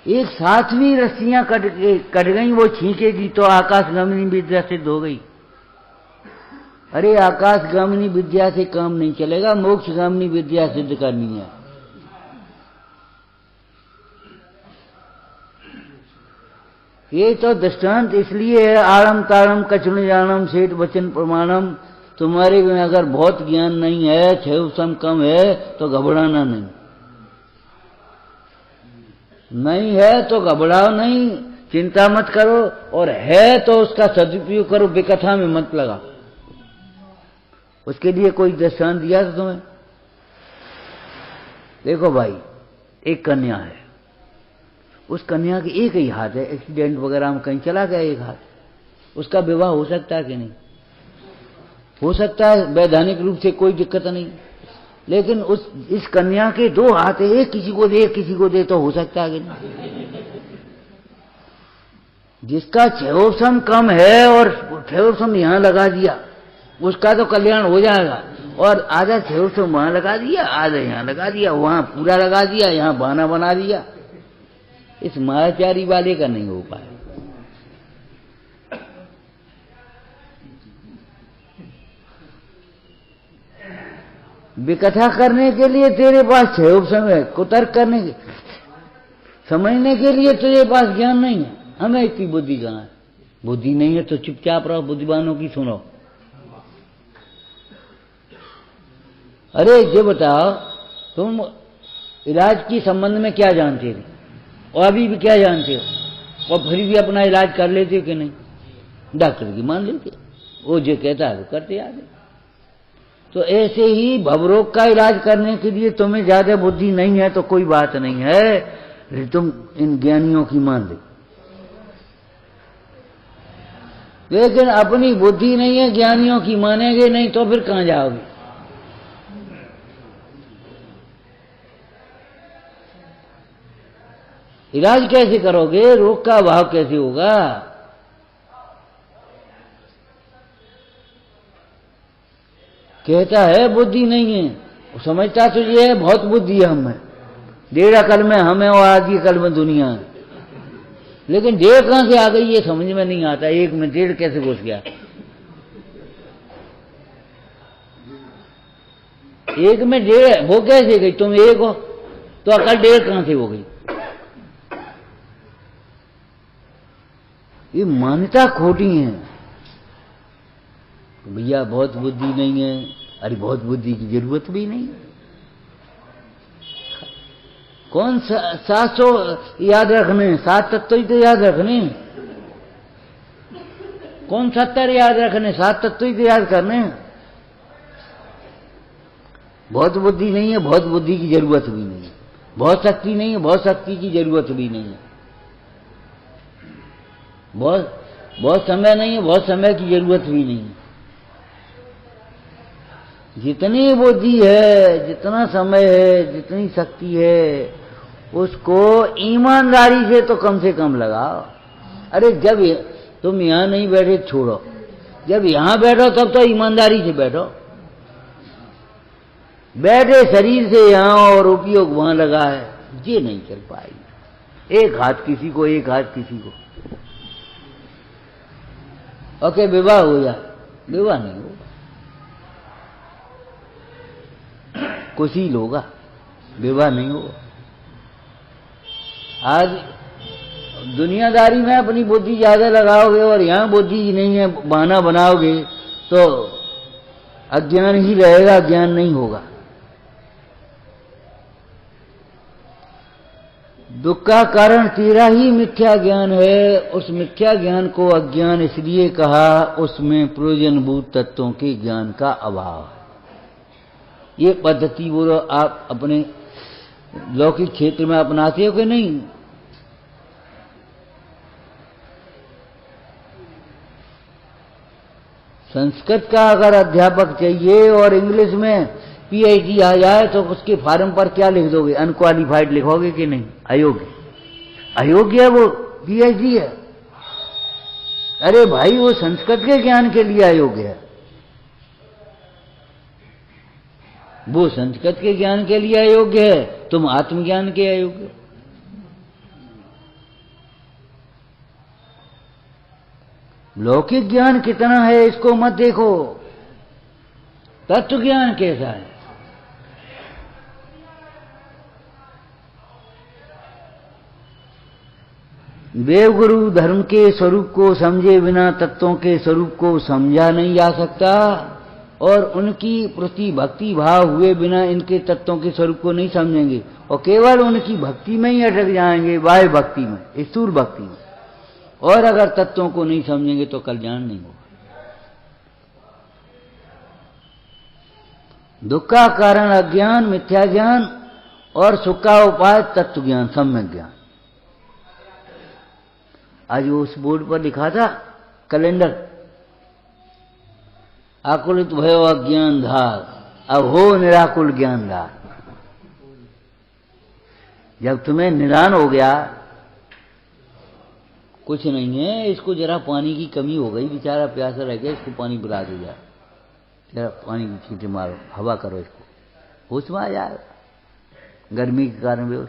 एक सातवीं रस्सियां कट गई, वो छींकेगी तो आकाशगामिनी विद्या सिद्ध हो गई। अरे आकाशगामिनी विद्या से काम नहीं चलेगा, मोक्षगामिनी विद्या सिद्ध करनी है। ये तो दृष्टांत इसलिए है, आड़म ताड़म कचुन जानम सेठ वचन प्रमाणम। तुम्हारे में अगर बहुत ज्ञान नहीं है, छह सम कम है तो घबराना नहीं। नहीं है तो घबराओ नहीं, चिंता मत करो, और है तो उसका सदुपयोग करो, बेकथा में मत लगा। उसके लिए कोई दृष्टांत दिया था तुम्हें? देखो भाई, एक कन्या है, उस कन्या के एक ही हाथ है, एक्सीडेंट वगैरह में कहीं चला गया एक हाथ, उसका विवाह हो सकता है कि नहीं? हो सकता है, वैधानिक रूप से कोई दिक्कत नहीं। लेकिन इस कन्या के दो हाथ है, एक किसी को दे एक किसी को दे, तो हो सकता है कि नहीं? जिसका छेवसम कम है और छेवसम यहां लगा दिया, उसका तो कल्याण हो जाएगा। और आधा छेवसम वहां लगा दिया, आधा यहां लगा दिया, वहां पूरा लगा दिया, यहां बहाना बना दिया। इस मायाचारी वाले का नहीं हो पाए। विकथा करने के लिए तेरे पास छह समय, कुतर्क करने के, समझने के लिए तेरे पास ज्ञान नहीं है। हमें इतनी बुद्धि कहां है? बुद्धि नहीं है तो चुपचाप रहो, बुद्धिमानों की सुनो। अरे ये बताओ, तुम इलाज की संबंध में क्या जानते थे और अभी भी क्या जानते हो, और फिर भी अपना इलाज कर लेते हो कि नहीं? डॉक्टर की मान लेते, वो जो कहता है वो करते आगे। तो ऐसे ही भवरोग का इलाज करने के लिए तुम्हें ज्यादा बुद्धि नहीं है तो कोई बात नहीं है, तुम इन ज्ञानियों की मान ले। लेकिन अपनी बुद्धि नहीं है, ज्ञानियों की मानेंगे नहीं तो फिर कहां जाओगे? इलाज कैसे करोगे? रोग का अभाव कैसे होगा? कहता है बुद्धि नहीं है, वो समझता तो ये है बहुत बुद्धि है हमें, 1.5 अकल में हमें और आधी अकल में दुनिया है। लेकिन 1.5 कहां से आ गई ये समझ में नहीं आता। 1 में 1.5 कैसे घुस गया? 1 में 1.5 वो कैसे गई? तुम 1 हो तो अकल 1.5 कहां से हो गई? ये मान्यता खोटी है। भैया बहुत बुद्धि नहीं है, अरे बहुत बुद्धि की जरूरत भी नहीं। कौन 700 याद रखने? 7 तत्व ही तो याद रखने। कौन 70 याद रखने? 7 तत्व ही तो याद करने। बहुत बुद्धि नहीं है, बहुत बुद्धि की जरूरत भी नहीं है। बहुत शक्ति नहीं है, बहुत शक्ति की जरूरत भी नहीं है। बहुत समय नहीं है, बहुत समय की जरूरत भी नहीं है। जितनी बुद्धि है, जितना समय है, जितनी शक्ति है, उसको ईमानदारी से तो कम से कम लगाओ। अरे जब तुम यहां नहीं बैठे छोड़ो, जब यहां बैठो तब तो ईमानदारी से बैठो। बैठे शरीर से यहाँ और उपयोग वहां लगा है, ये नहीं चल पाएगी। एक हाथ किसी को, एक हाथ किसी को, ओके विवाह हो जाए, विवाह नहीं होगा, कुशील होगा, विवाह नहीं होगा। आज दुनियादारी में अपनी बुद्धि ज्यादा लगाओगे और यहां बुद्धि नहीं है, बहाना बनाओगे तो अज्ञान ही रहेगा, ज्ञान नहीं होगा। दुख का कारण तेरा ही मिथ्या ज्ञान है। उस मिथ्या ज्ञान को अज्ञान इसलिए कहा, उसमें प्रयोजनभूत तत्वों के ज्ञान का अभाव है। ये पद्धति बोलो आप अपने लौकिक क्षेत्र में अपनाते हो कि नहीं? संस्कृत का अगर अध्यापक चाहिए और इंग्लिश में पीएचडी आ जाए तो उसके फॉर्म पर क्या लिख दोगे? अनक्वालिफाइड लिखोगे कि नहीं? अयोग्य, अयोग्य है वो, पीएचडी है। अरे भाई वो संस्कृत के ज्ञान के लिए अयोग्य है, वो संस्कृत के ज्ञान के लिए अयोग्य है, तुम आत्मज्ञान के अयोग्य। लौकिक ज्ञान कितना है इसको मत देखो, तत्व ज्ञान कैसा है। देवगुरु धर्म के स्वरूप को समझे बिना तत्वों के स्वरूप को समझा नहीं जा सकता, और उनकी प्रति भक्ति भाव हुए बिना इनके तत्वों के स्वरूप को नहीं समझेंगे, और केवल उनकी भक्ति में ही अटक जाएंगे, बाह्य भक्ति में, स्थूल भक्ति में। और अगर तत्वों को नहीं समझेंगे तो कल्याण नहीं होगा। दुख का कारण अज्ञान, मिथ्या ज्ञान, और सुख का उपाय तत्व ज्ञान, सम्यक ज्ञान। आज उस बोर्ड पर लिखा था कैलेंडर, आकुलित भयो अज्ञान धार, अब हो निराकुल ज्ञान धार। जब तुम्हें निदान हो गया कुछ नहीं है, इसको जरा पानी की कमी हो गई, बेचारा प्यासा रह गया, इसको पानी पिला दो, जरा पानी की छींटे मारो, हवा करो, इसको होश में आ जाएगा, गर्मी के कारण बेहोश।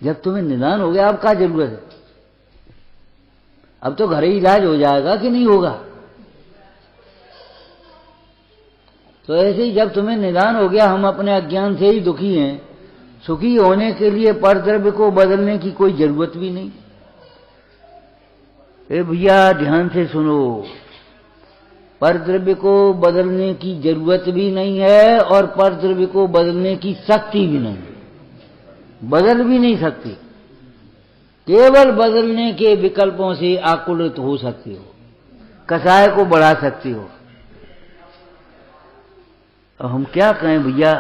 जब तुम्हें निदान हो गया अब क्या जरूरत है? अब तो घरे इलाज हो जाएगा कि नहीं होगा? तो ऐसे ही जब तुम्हें निदान हो गया, हम अपने अज्ञान से ही दुखी हैं, सुखी होने के लिए परद्रव्य को बदलने की कोई जरूरत भी नहीं। ए भैया ध्यान से सुनो, परद्रव्य को बदलने की जरूरत भी नहीं है और परद्रव्य को बदलने की शक्ति भी नहीं, बदल भी नहीं सकती। केवल बदलने के विकल्पों से आकुलित हो सकती हो, कसाय को बढ़ा सकती हो। अब हम क्या कहें भैया,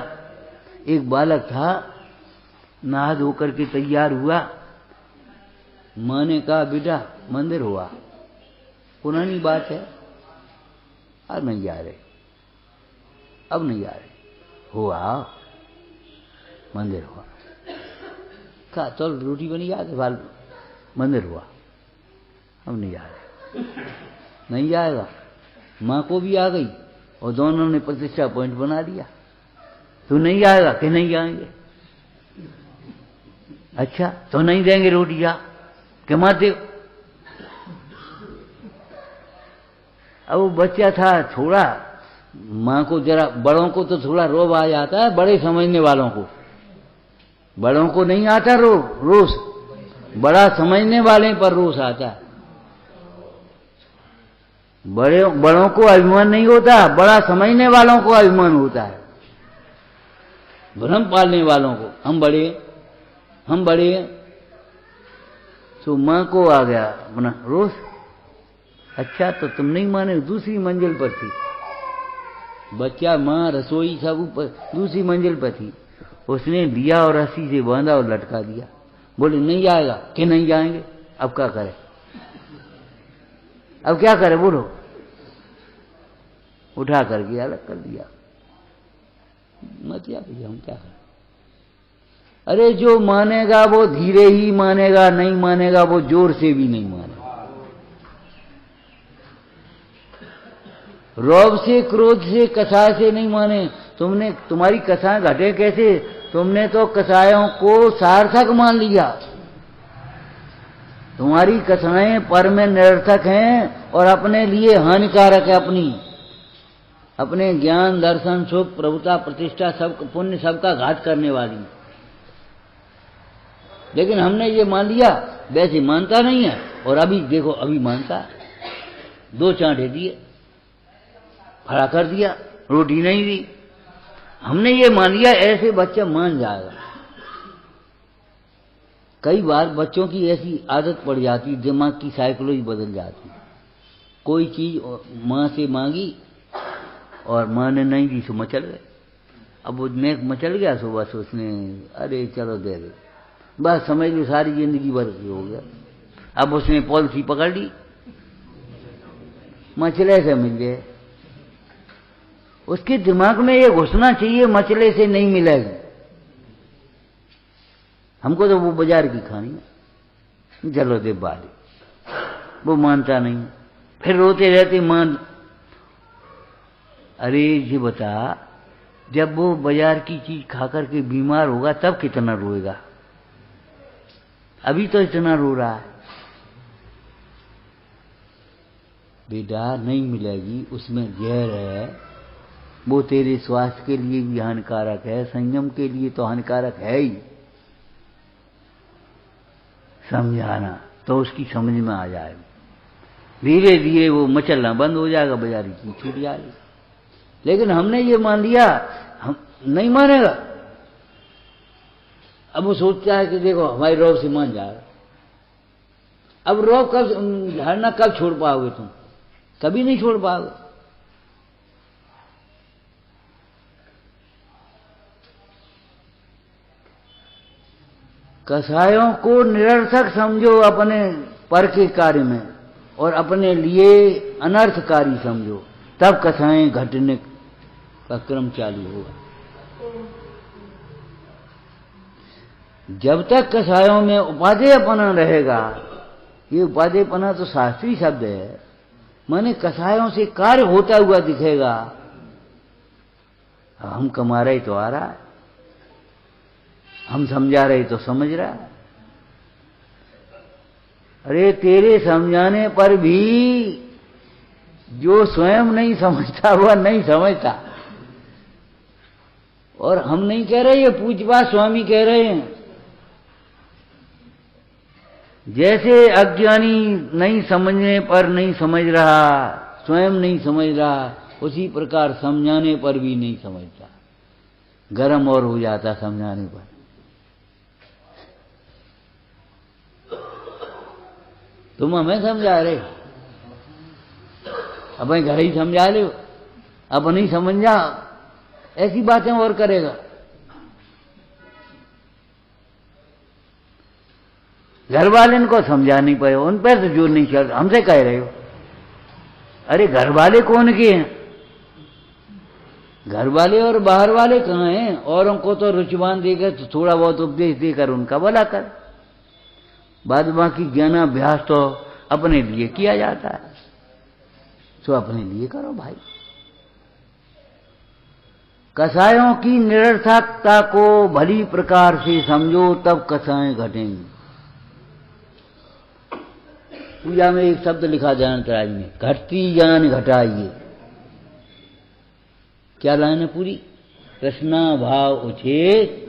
एक बालक था, नहा धोकर के तैयार हुआ, माँ ने कहा बेटा मंदिर हुआ। पुरानी बात है, अब नहीं जा रहे, अब नहीं जा रहे, हुआ मंदिर हुआ। कहा तो रोटी बनी जाती, बाल मंदिर हुआ, अब नहीं जा रहे, नहीं जाएगा। माँ को भी आ गई और दोनों ने प्रतिष्ठा पॉइंट बना दिया, तू नहीं जाएगा कि नहीं जाएंगे? अच्छा तो नहीं देंगे रोटी, जा कि मत दे। अब वो बच्चा था थोड़ा, माँ को जरा, बड़ों को तो थोड़ा रोब आ जाता है, बड़े समझने वालों को, बड़ों को नहीं आता रोष, बड़ा समझने वाले पर रोष आता है। बड़ों को अभिमान नहीं होता, बड़ा समझने वालों को अभिमान होता है, भ्रम पालने वालों को, हम बड़े। तो माँ को आ गया अपना रोष। अच्छा तो तुम नहीं माने, दूसरी मंजिल पर थी बच्चा, माँ रसोई सब ऊपर, दूसरी मंजिल पर थी, उसने दिया और रस्सी से बांधा और लटका दिया। बोले नहीं जाएगा कि नहीं जाएंगे, अब क्या करे, अब क्या करे बोलो? उठा करके अलग कर दिया, मत या भैया हम क्या करें। अरे जो मानेगा वो धीरे ही मानेगा, नहीं मानेगा वो जोर से भी नहीं मानेगा। रौब से, क्रोध से, कसाय से नहीं माने तुमने तुम्हारी कसाएं घटे कैसे? तुमने तो कसायों को सार्थक मान लिया। तुम्हारी कसाएं पर में निरर्थक हैं और अपने लिए हानिकारक है। अपने ज्ञान, दर्शन, सुख, प्रभुता, प्रतिष्ठा, सब पुण्य सबका घात करने वाली। लेकिन हमने ये मान लिया, वैसे मानता नहीं है। और अभी देखो, अभी मानता है। 2 चांटे दिए, खड़ा कर दिया, रोटी नहीं दी। हमने ये मान लिया ऐसे बच्चा मान जाएगा। कई बार बच्चों की ऐसी आदत पड़ जाती, दिमाग की साइकोलॉजी बदल जाती। कोई चीज माँ से मांगी और माँ ने नहीं दी तो मचल गए। अब वो मैं मचल गया तो बस उसने अरे चलो दे दे, बस समझ लो सारी जिंदगी भर हो गया। अब उसने पॉलिसी पकड़ ली, मचले से मिल गए। उसके दिमाग में ये घुसना चाहिए मचले से नहीं मिलेगी। हमको तो वो बाजार की खानी है, चलो दे बाली। वो मानता नहीं, फिर रोते रहते मान। अरे ये बता, जब वो बाजार की चीज खाकर के बीमार होगा तब कितना रोएगा? अभी तो इतना रो रहा है। बेटा नहीं मिलेगी, उसमें जहर है, वो तेरे स्वास्थ्य के लिए भी हानिकारक है, संयम के लिए तो हानिकारक है ही। समझाना तो उसकी समझ में आ जाएगा। धीरे धीरे वो मचलना बंद हो जाएगा, बाजारी की छूट जाएगी। लेकिन हमने ये मान लिया, हम नहीं मानेगा। अब वो सोचता है कि देखो हमारी रौब से मान जाएगा। अब रौब कब धारणा कब छोड़ पाओगे तुम? कभी नहीं छोड़ पाओगे। कसायों को निरर्थक समझो अपने पर के कार्य में, और अपने लिए अनर्थकारी समझो, तब कसाएं घटने का क्रम चालू होगा। जब तक कसायों में उपादेयपना रहेगा, ये उपादेयपना तो शास्त्रीय शब्द है, माने कसायों से कार्य होता हुआ दिखेगा। हम कमा रहे तो आ रहा है, हम समझा रहे तो समझ रहा है। अरे तेरे समझाने पर भी जो स्वयं नहीं समझता वह नहीं समझता। और हम नहीं कह रहे, ये पूज्यपाद स्वामी कह रहे हैं। जैसे अज्ञानी नहीं समझने पर नहीं समझ रहा, स्वयं नहीं समझ रहा, उसी प्रकार समझाने पर भी नहीं समझता। गरम और हो जाता समझाने पर। तुम हमें समझा रहे, अपने घर ही समझा ले, अब नहीं समझा, ऐसी बातें और करेगा। घर वाले इनको समझा नहीं पाए, उन पर तो जोर नहीं चल, हमसे कह रहे हो। अरे घर वाले कौन के हैं? घर वाले और बाहर वाले कहाँ हैं? औरों को तो रुचवान देकर तो थोड़ा बहुत उपदेश देकर उनका भला कर, बाद बाकी ज्ञानाभ्यास तो अपने लिए किया जाता है। तो अपने लिए करो भाई। कसायों की निरर्थकता को भली प्रकार से समझो, तब कसाएं घटेंगी। पूजा में एक शब्द लिखा जानतराज में, घटती जान घटाइए। क्या लाइन है पूरी? कृष्णा भाव उछेद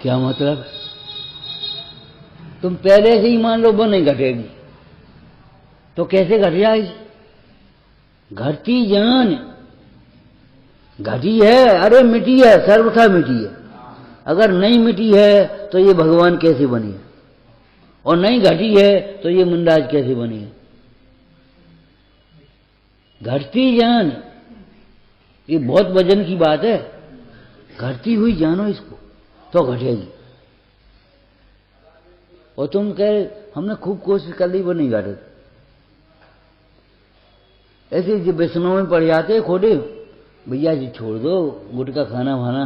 क्या मतलब? तुम पहले से ही मान लो वो नहीं घटेगी, तो कैसे घट जाएगी? घटती जान घटी है, अरे मिटी है, सर्वथा मिटी है। अगर नहीं मिटी है तो ये भगवान कैसे बनी है? और नहीं घटी है तो ये मुंडाज कैसे बनी है? घटती जान, ये बहुत वजन की बात है। घटती हुई जानो इसको, तो घटेगी। और तुम कह हमने खूब कोशिश कर ली, वो नहीं घटे। ऐसे जो वैष्णव में पड़ जाते खोटे, भैया जी छोड़ दो गुटखा खाना वाना,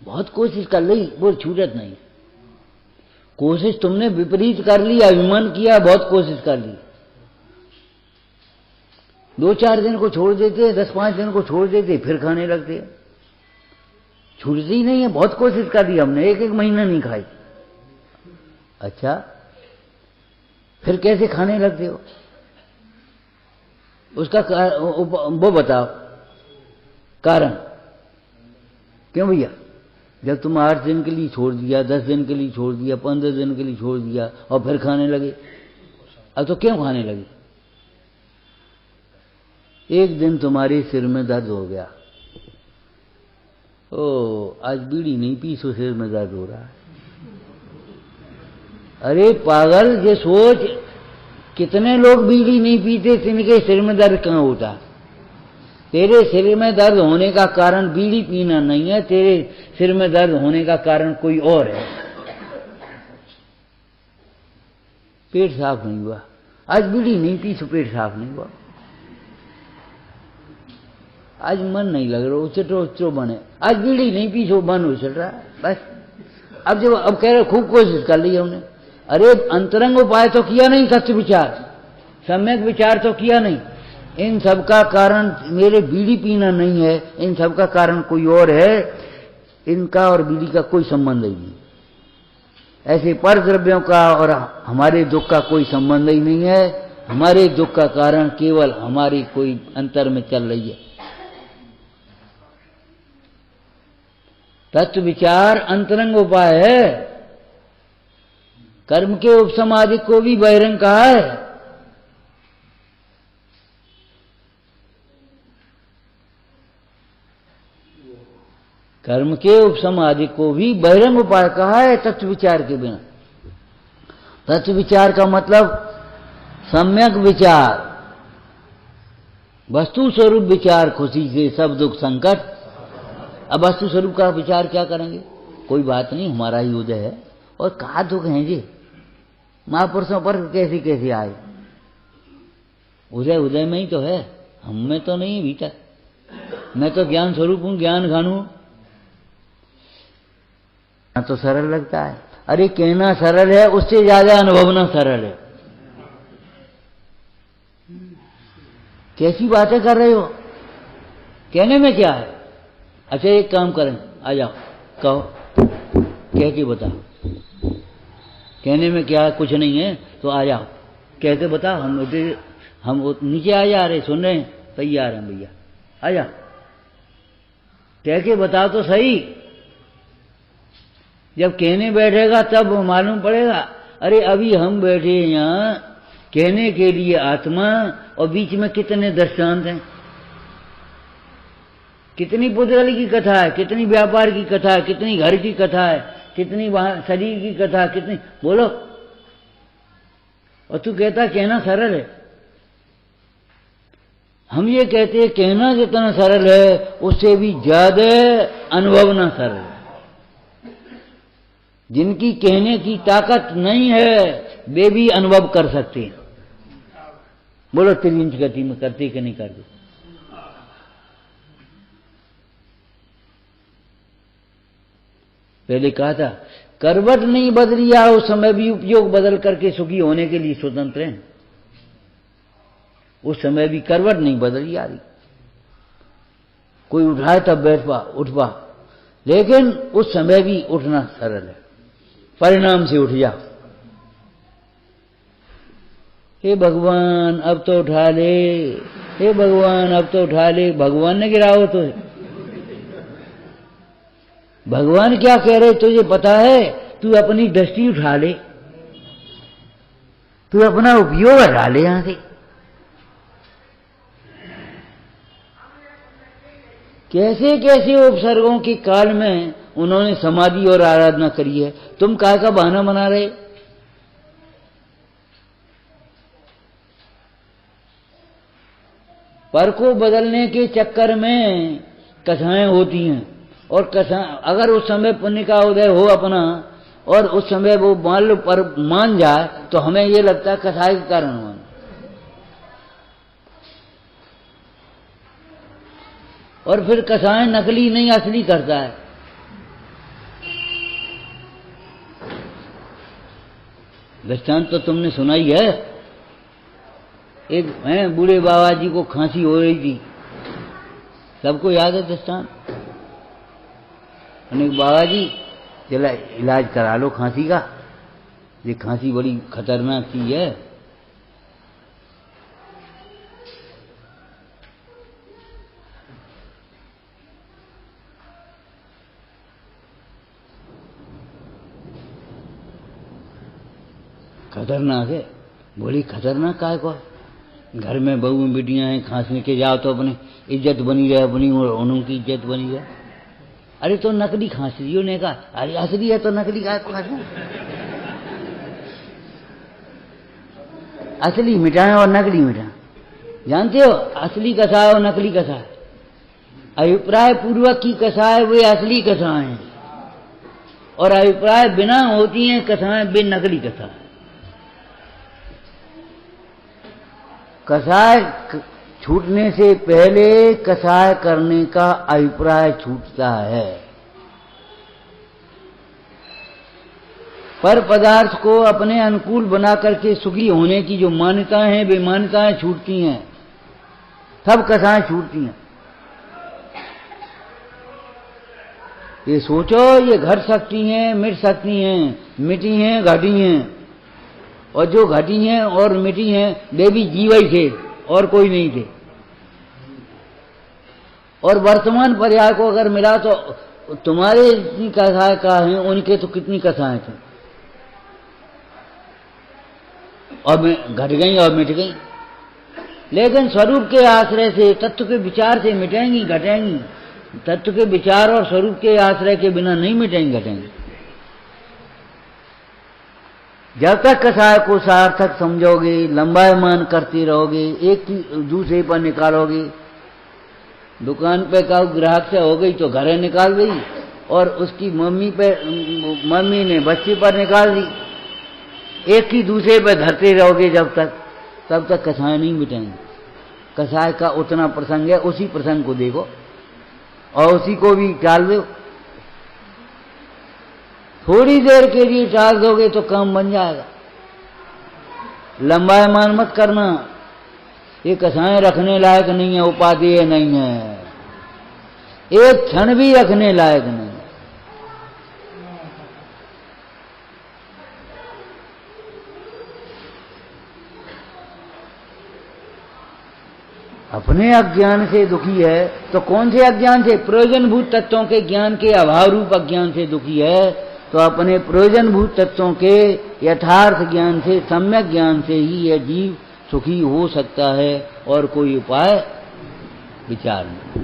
बहुत कोशिश कर ली, वो छूटत नहीं। कोशिश तुमने विपरीत कर ली, अभिमान किया, बहुत कोशिश कर ली। 2-4 दिन को छोड़ देते, 10-5 दिन को छोड़ देते, फिर खाने लगते। छूटती ही नहीं है। बहुत कोशिश कर दी हमने, 1-1 महीना नहीं खाई। अच्छा, फिर कैसे खाने लगते हो? उसका वो बताओ कारण। क्यों भैया? जब तुम 8 दिन के लिए छोड़ दिया, 10 दिन के लिए छोड़ दिया, 15 दिन के लिए छोड़ दिया और फिर खाने लगे, अब तो क्यों खाने लगे? एक दिन तुम्हारे सिर में दर्द हो गया, ओ आज बीड़ी नहीं पी सो सिर में दर्द हो रहा है। अरे पागल, ये सोच, कितने लोग बीड़ी नहीं पीते, जिनके सिर में दर्द कहाँ होता? तेरे सिर में दर्द होने का कारण बीड़ी पीना नहीं है, तेरे सिर में दर्द होने का कारण कोई और है। पेट साफ नहीं हुआ, आज बीड़ी नहीं पी सो पेट साफ नहीं हुआ, आज मन नहीं लग रहा, उचटो बने, आज बीड़ी नहीं पी सो मन उचट रहा, बस। अब कह रहे खूब कोशिश कर ली हमने। अरे अंतरंग उपाय तो किया नहीं, सत्य विचार, सम्यक विचार तो किया नहीं। इन सब का कारण मेरे बीड़ी पीना नहीं है, इन सब का कारण कोई और है। इनका और बीड़ी का कोई संबंध ही नहीं। ऐसे पर द्रव्यों का और हमारे दुख का कोई संबंध ही नहीं है। हमारे दुख का कारण केवल हमारी कोई अंतर में चल रही है। तत्व विचार अंतरंग उपाय है। कर्म के उपसमाधि को भी बहिरंग कहा है। कर्म के उपसमाधि को भी बहिरंग उपाय कहा है तत्व विचार के बिना। तत्व विचार का मतलब सम्यक विचार, वस्तु स्वरूप विचार, खुशी से सब दुख संकट। अब वस्तु स्वरूप का विचार क्या करेंगे? कोई बात नहीं, हमारा ही उदय है और कहा दुख है जी, महापुरुषों पर कैसे कैसे आए, उदय उदय में ही तो है, हम में तो नहीं है भीतर। मैं तो ज्ञान स्वरूप हूं, ज्ञान घन हूं। तो सरल लगता है। अरे कहना सरल है, उससे ज्यादा अनुभवना सरल है। कैसी बातें कर रहे हो? कहने में क्या है? अच्छा एक काम करें, आ जाओ, कहो, कह के बताओ। कहने में क्या है? कुछ नहीं है, तो आ जाओ, कह के बताओ। हम नीचे आ जा रहे, सुन रहे हैं, तैयार हैं भैया, आ जा, कह के बताओ तो सही। जब कहने बैठेगा तब मालूम पड़ेगा। अरे अभी हम बैठे यहाँ कहने के लिए आत्मा, और बीच में कितने दृष्टांत हैं, कितनी पुतगल की कथा है, कितनी व्यापार की कथा है, कितनी घर की कथा है, कितनी वहां शरीर की कथा, कितनी, बोलो। और तू कहता कहना सरल है। हम ये कहते हैं कहना जितना सरल है उससे भी ज्यादा अनुभवना सरल है। जिनकी कहने की ताकत नहीं है वे भी अनुभव कर सकते हैं। बोलो 3 इंच गति में करते कि नहीं करते? पहले कहा था करवट नहीं बदलिया, उस समय भी उपयोग बदल करके सुखी होने के लिए स्वतंत्र हैं। उस समय भी करवट नहीं बदली आ रही, कोई उठाए तब बैठ पा, उठ पा, लेकिन उस समय भी उठना सरल है। परिणाम से उठ जा। हे भगवान अब तो उठा ले, हे भगवान अब तो उठा ले। भगवान ने गिराओ तो भगवान क्या कह रहे तुझे पता है? तू अपनी दृष्टि उठा ले, तू अपना उपयोग हटा ले यहां से। कैसे कैसे उपसर्गों के काल में उन्होंने समाधि और आराधना करी है। तुम काय का बहाना बना रहे? पर को बदलने के चक्कर में कथाएं होती हैं, और कथा अगर उस समय पुण्य का उदय हो अपना, और उस समय वो मान लो पर मान जाए, तो हमें ये लगता है कथा के कारण हुआ। और फिर कथाएं नकली नहीं असली करता है। दृष्टांत तो तुमने सुना ही है। एक बूढ़े बाबा जी को खांसी हो रही थी, सबको याद है दृष्टांत। एक बाबा जी चला इलाज करा लो खांसी का, ये खांसी बड़ी खतरनाक चीज है। खतरनाक है, बड़ी खतरनाक काय को। घर में बहू बेटियां हैं, खांसने के जाओ तो अपने इज्जत बनी रहे, अपनी और उनकी इज्जत बनी रहे। अरे तो नकली खांस रही हो, ने कहा अरे असली है तो नकली काय को खांसना। असली मिठाई और नकली मिठाई जानते हो, असली कसाय और नकली कसाय। अभिप्राय पूर्वक की कसाय वे असली कसाय हैं, और अभिप्राय बिना होती हैं कसाय वे नकली कसाय। कसाय छूटने से पहले कसाय करने का अभिप्राय छूटता है। पर पदार्थ को अपने अनुकूल बना करके सुखी होने की जो मान्यताएं हैं, वे मान्यताएं छूटती हैं, सब कसाएं छूटती हैं। ये सोचो, ये घट सकती हैं, मिट सकती हैं, मिटी हैं, घटी हैं, और जो घटी हैं और मिटी हैं वे भी जीव ही थे और कोई नहीं थे। और वर्तमान पर्याय को अगर मिला तो तुम्हारे जितनी कसाएं का है, उनके तो कितनी कसाएं थी, और घट गई और मिट गई। लेकिन स्वरूप के आश्रय से, तत्व के विचार से मिटेंगी घटेंगी। तत्व के विचार और स्वरूप के आश्रय के बिना नहीं मिटेंगी घटेंगी। जब तक कसाय को सार्थक समझोगे, लंबायमान करते रहोगे, एक दूसरे पर निकालोगे। दुकान पे का ग्राहक से हो गई तो घरे निकाल दी, और उसकी मम्मी ने बच्चे पर निकाल दी। एक ही दूसरे पर धरते रहोगे जब तक, तब तक कसाय नहीं मिटेंगे। कसाय का उतना प्रसंग है, उसी प्रसंग को देखो और उसी को भी टाल दो। थोड़ी देर के लिए टाल दोगे तो काम बन जाएगा। लंबायमान मत करना, ये कसाएं रखने लायक नहीं है, उपादेय नहीं है, एक क्षण भी रखने लायक नहीं। अपने अज्ञान से दुखी है तो कौन से अज्ञान से? प्रयोजनभूत तत्वों के ज्ञान के अभाव रूप अज्ञान से दुखी है, तो अपने प्रयोजनभूत तत्वों के यथार्थ ज्ञान से, सम्यक ज्ञान से ही यह जीव सुखी हो सकता है, और कोई उपाय विचार नहीं।